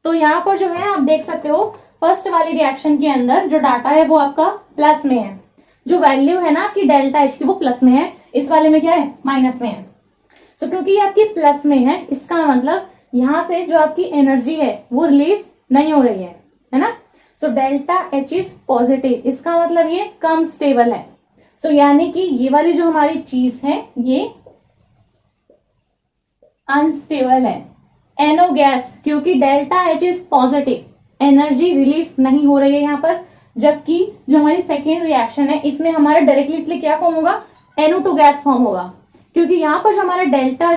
तो यहाँ पर जो है आप देख सकते हो, फर्स्ट वाली रिएक्शन के अंदर जो डाटा है वो आपका प्लस में है। जो वैल्यू है ना आपकी डेल्टा H की वो प्लस में है, इस वाले में क्या है? माइनस में है। तो क्योंकि ये आपकी प्लस में है, इसका मतलब यहाँ से जो आपकी एनर्जी है वो रिलीज नहीं हो रही है ना। So delta H is positive, इसका मतलब ये कम स्टेबल है। सो यानी कि ये वाली जो हमारी चीज है ये अनस्टेबल है। NO गैस, क्योंकि delta H is positive, energy release नहीं हो रही है यहाँ पर। जबकि जो हमारी सेकेंड रिएक्शन है इसमें हमारा डायरेक्टली इसलिए क्या फॉर्म होगा? NO2 गैस फॉर्म होगा, क्योंकि यहाँ पर जो हमारा डेल्टा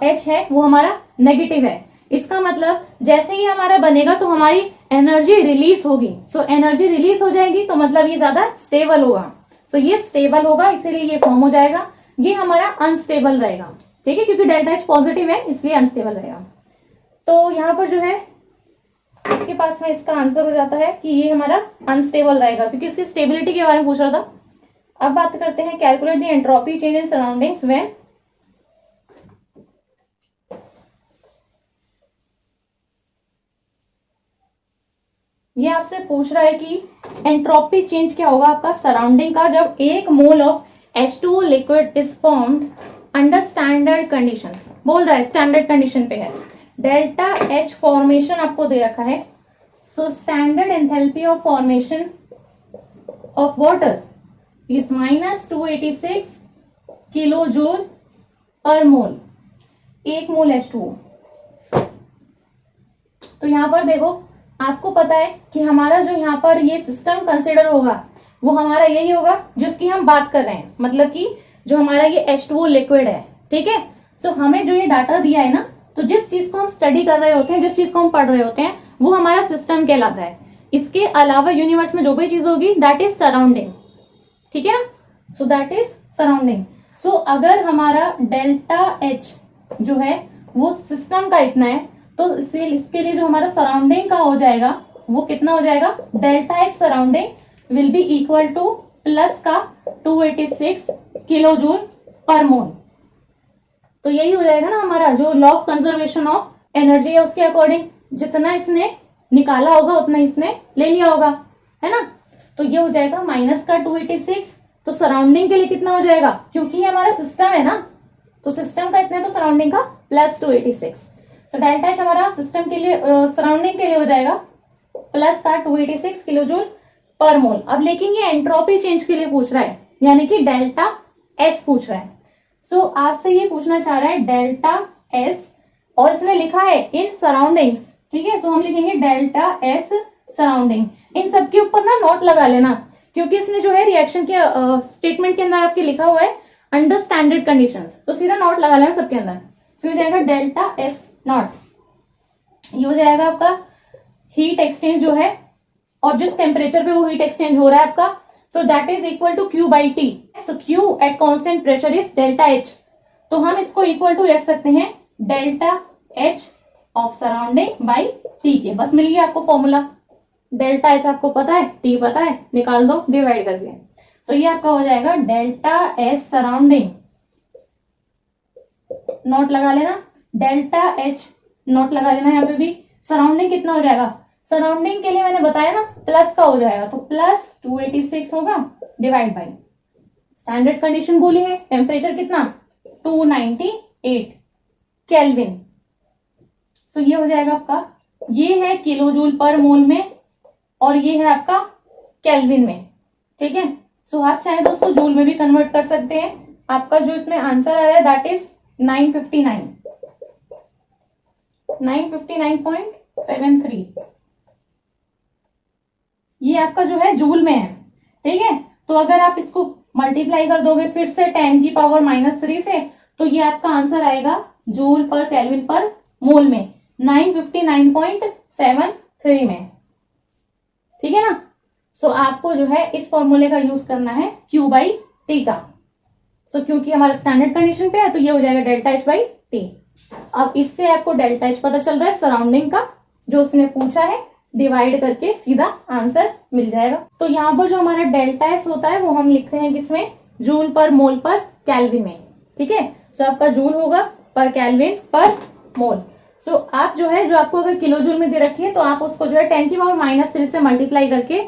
H है वो हमारा नेगेटिव है। इसका मतलब जैसे ही हमारा बनेगा तो हमारी एनर्जी रिलीज होगी। सो एनर्जी रिलीज हो जाएगी तो मतलब ये ज्यादा स्टेबल होगा। सो ये स्टेबल होगा, इसीलिए ये फॉर्म हो जाएगा। ये हमारा अनस्टेबल रहेगा। ठीक है, क्योंकि डेल्टा H पॉजिटिव है इसलिए अनस्टेबल रहेगा। तो यहाँ पर जो है आपके पास में इसका आंसर हो जाता है कि ये हमारा अनस्टेबल रहेगा, क्योंकि इसकी स्टेबिलिटी के बारे में पूछ रहा था। अब बात करते हैं calculate the entropy change in surroundings when ये आपसे पूछ रहा है कि एंट्रोपी चेंज क्या होगा आपका सराउंडिंग का जब 1 mole of H2O liquid is formed under standard conditions. बोल रहा है स्टैंडर्ड कंडीशन पे है। डेल्टा H फॉर्मेशन आपको दे रखा है। So standard enthalpy of formation of water is -286 kilo joule पर मोल, 1 मोल H2O। तो यहाँ पर देखो आपको पता है कि हमारा जो यहाँ पर ये सिस्टम कंसिडर होगा वो हमारा यही होगा जिसकी हम बात कर रहे हैं, मतलब कि जो हमारा ये H2O लिक्विड है, ठीक है। सो हमें जो ये डाटा दिया है ना, तो जिस चीज को हम स्टडी कर रहे होते हैं, जिस चीज को हम पढ़ रहे होते हैं, वो हमारा सिस्टम कहलाता है। इसके अलावा यूनिवर्स में जो भी चीज होगी दैट इज सराउंडिंग, ठीक है ना। So that is surrounding. So अगर हमारा डेल्टा H जो है वो सिस्टम का इतना है, तो इसके लिए जो हमारा सराउंडिंग का हो जाएगा वो कितना हो जाएगा, delta H surrounding will be equal two plus का 286 किलो जूल पर मोल। तो यही हो जाएगा ना हमारा जो law of conservation of energy है, उसके अकॉर्डिंग जितना इसने निकाला होगा उतना इसने ले लिया होगा, है ना। तो ये हो जाएगा माइनस का 286, तो सराउंडिंग के लिए कितना हो जाएगा, क्योंकि ये हमारा सिस्टम है ना, तो सिस्टम का इतना है तो सराउंडिंग का प्लस 286। सो डेल्टा H हमारा सिस्टम के लिए सराउंडिंग के लिए हो जाएगा प्लस का 286 किलो जूल पर मोल। अब लेकिन ये एंट्रोपी चेंज के लिए पूछ रहा है, यानी कि डेल्टा S पूछ रहा है। सो आज से ये पूछना चाह रहा है डेल्टा S, और इसने लिखा है इन सराउंडिंग्स, ठीक है। सो हम लिखेंगे डेल्टा S सराउंडिंग। इन सबके ऊपर ना नोट लगा लेना, क्योंकि इसने जो है रिएक्शन के स्टेटमेंट के अंदर आपके लिखा हुआ है अंडर स्टैंडर्ड कंडीशंस, तो सीधा नोट लगा लेना सबके अंदर। सो हो जाएगा डेल्टा S नॉट, ये हो जाएगा आपका हीट एक्सचेंज जो है, और जिस टेम्परेचर पे वो हीट एक्सचेंज हो रहा है आपका, so that is equal to Q by T। So Q at constant pressure is delta H, तो हम इसको इक्वल टू लिख सकते हैं delta H of surrounding by T के। बस मिल गया आपको फॉर्मूला, डेल्टा H आपको पता है, T पता है, निकाल दो डिवाइड करके। सो ये आपका हो जाएगा डेल्टा S सराउंडिंग, नोट लगा लेना, डेल्टा H नोट लगा लेना, यहाँ पे भी सराउंडिंग कितना हो जाएगा, सराउंडिंग के लिए मैंने बताया ना प्लस का हो जाएगा, तो प्लस 286 होगा डिवाइड बाई स्टैंडर्ड कंडीशन बोली है, टेम्परेचर कितना 298 केल्विन। सो ये हो जाएगा आपका, ये है किलो जूल पर मोल में और ये है आपका केल्विन में, ठीक है। सो आप चाहे तो उसको जूल में भी कन्वर्ट कर सकते हैं। आपका जो इसमें आंसर आ रहा है दैट इज 959.73, ये आपका जो है जूल में है, ठीक है। तो अगर आप इसको मल्टीप्लाई कर दोगे फिर से 10 की पावर -3 से, तो ये आपका आंसर आएगा जूल पर केल्विन पर मोल में 959.73 में, ठीक है ना। सो आपको जो है इस फॉर्मूले का यूज करना है Q बाई T का। सो क्योंकि हमारा स्टैंडर्ड कंडीशन पे है तो ये हो जाएगा डेल्टा H बाई T। अब इससे आपको डेल्टा H पता चल रहा है सराउंडिंग का, जो उसने पूछा है, डिवाइड करके सीधा आंसर मिल जाएगा। तो यहाँ पर जो हमारा डेल्टा S होता है वो हम लिखते हैं किसमें, जूल पर मोल पर केल्विन में, ठीक है। सो आपका जूल होगा पर केल्विन पर मोल। सो आप जो है, जो आपको अगर किलो जूल में दे रखी है तो आप उसको जो है 10 की पावर -3 से मल्टीप्लाई करके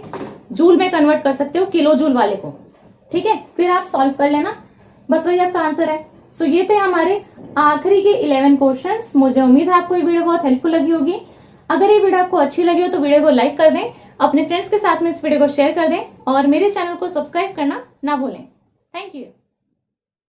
जूल में कन्वर्ट कर सकते हो, किलो जूल वाले को, ठीक है। फिर आप सॉल्व कर लेना, बस वही आपका आंसर है। सो ये थे हमारे आखिरी के 11 क्वेश्चंस। मुझे उम्मीद है आपको ये वीडियो बहुत हेल्पफुल लगी होगी। अगर ये वीडियो आपको अच्छी लगी हो तो वीडियो को लाइक कर दें, अपने फ्रेंड्स के साथ में इस वीडियो को शेयर कर दें और मेरे चैनल को सब्सक्राइब करना ना भूलें। Thank you.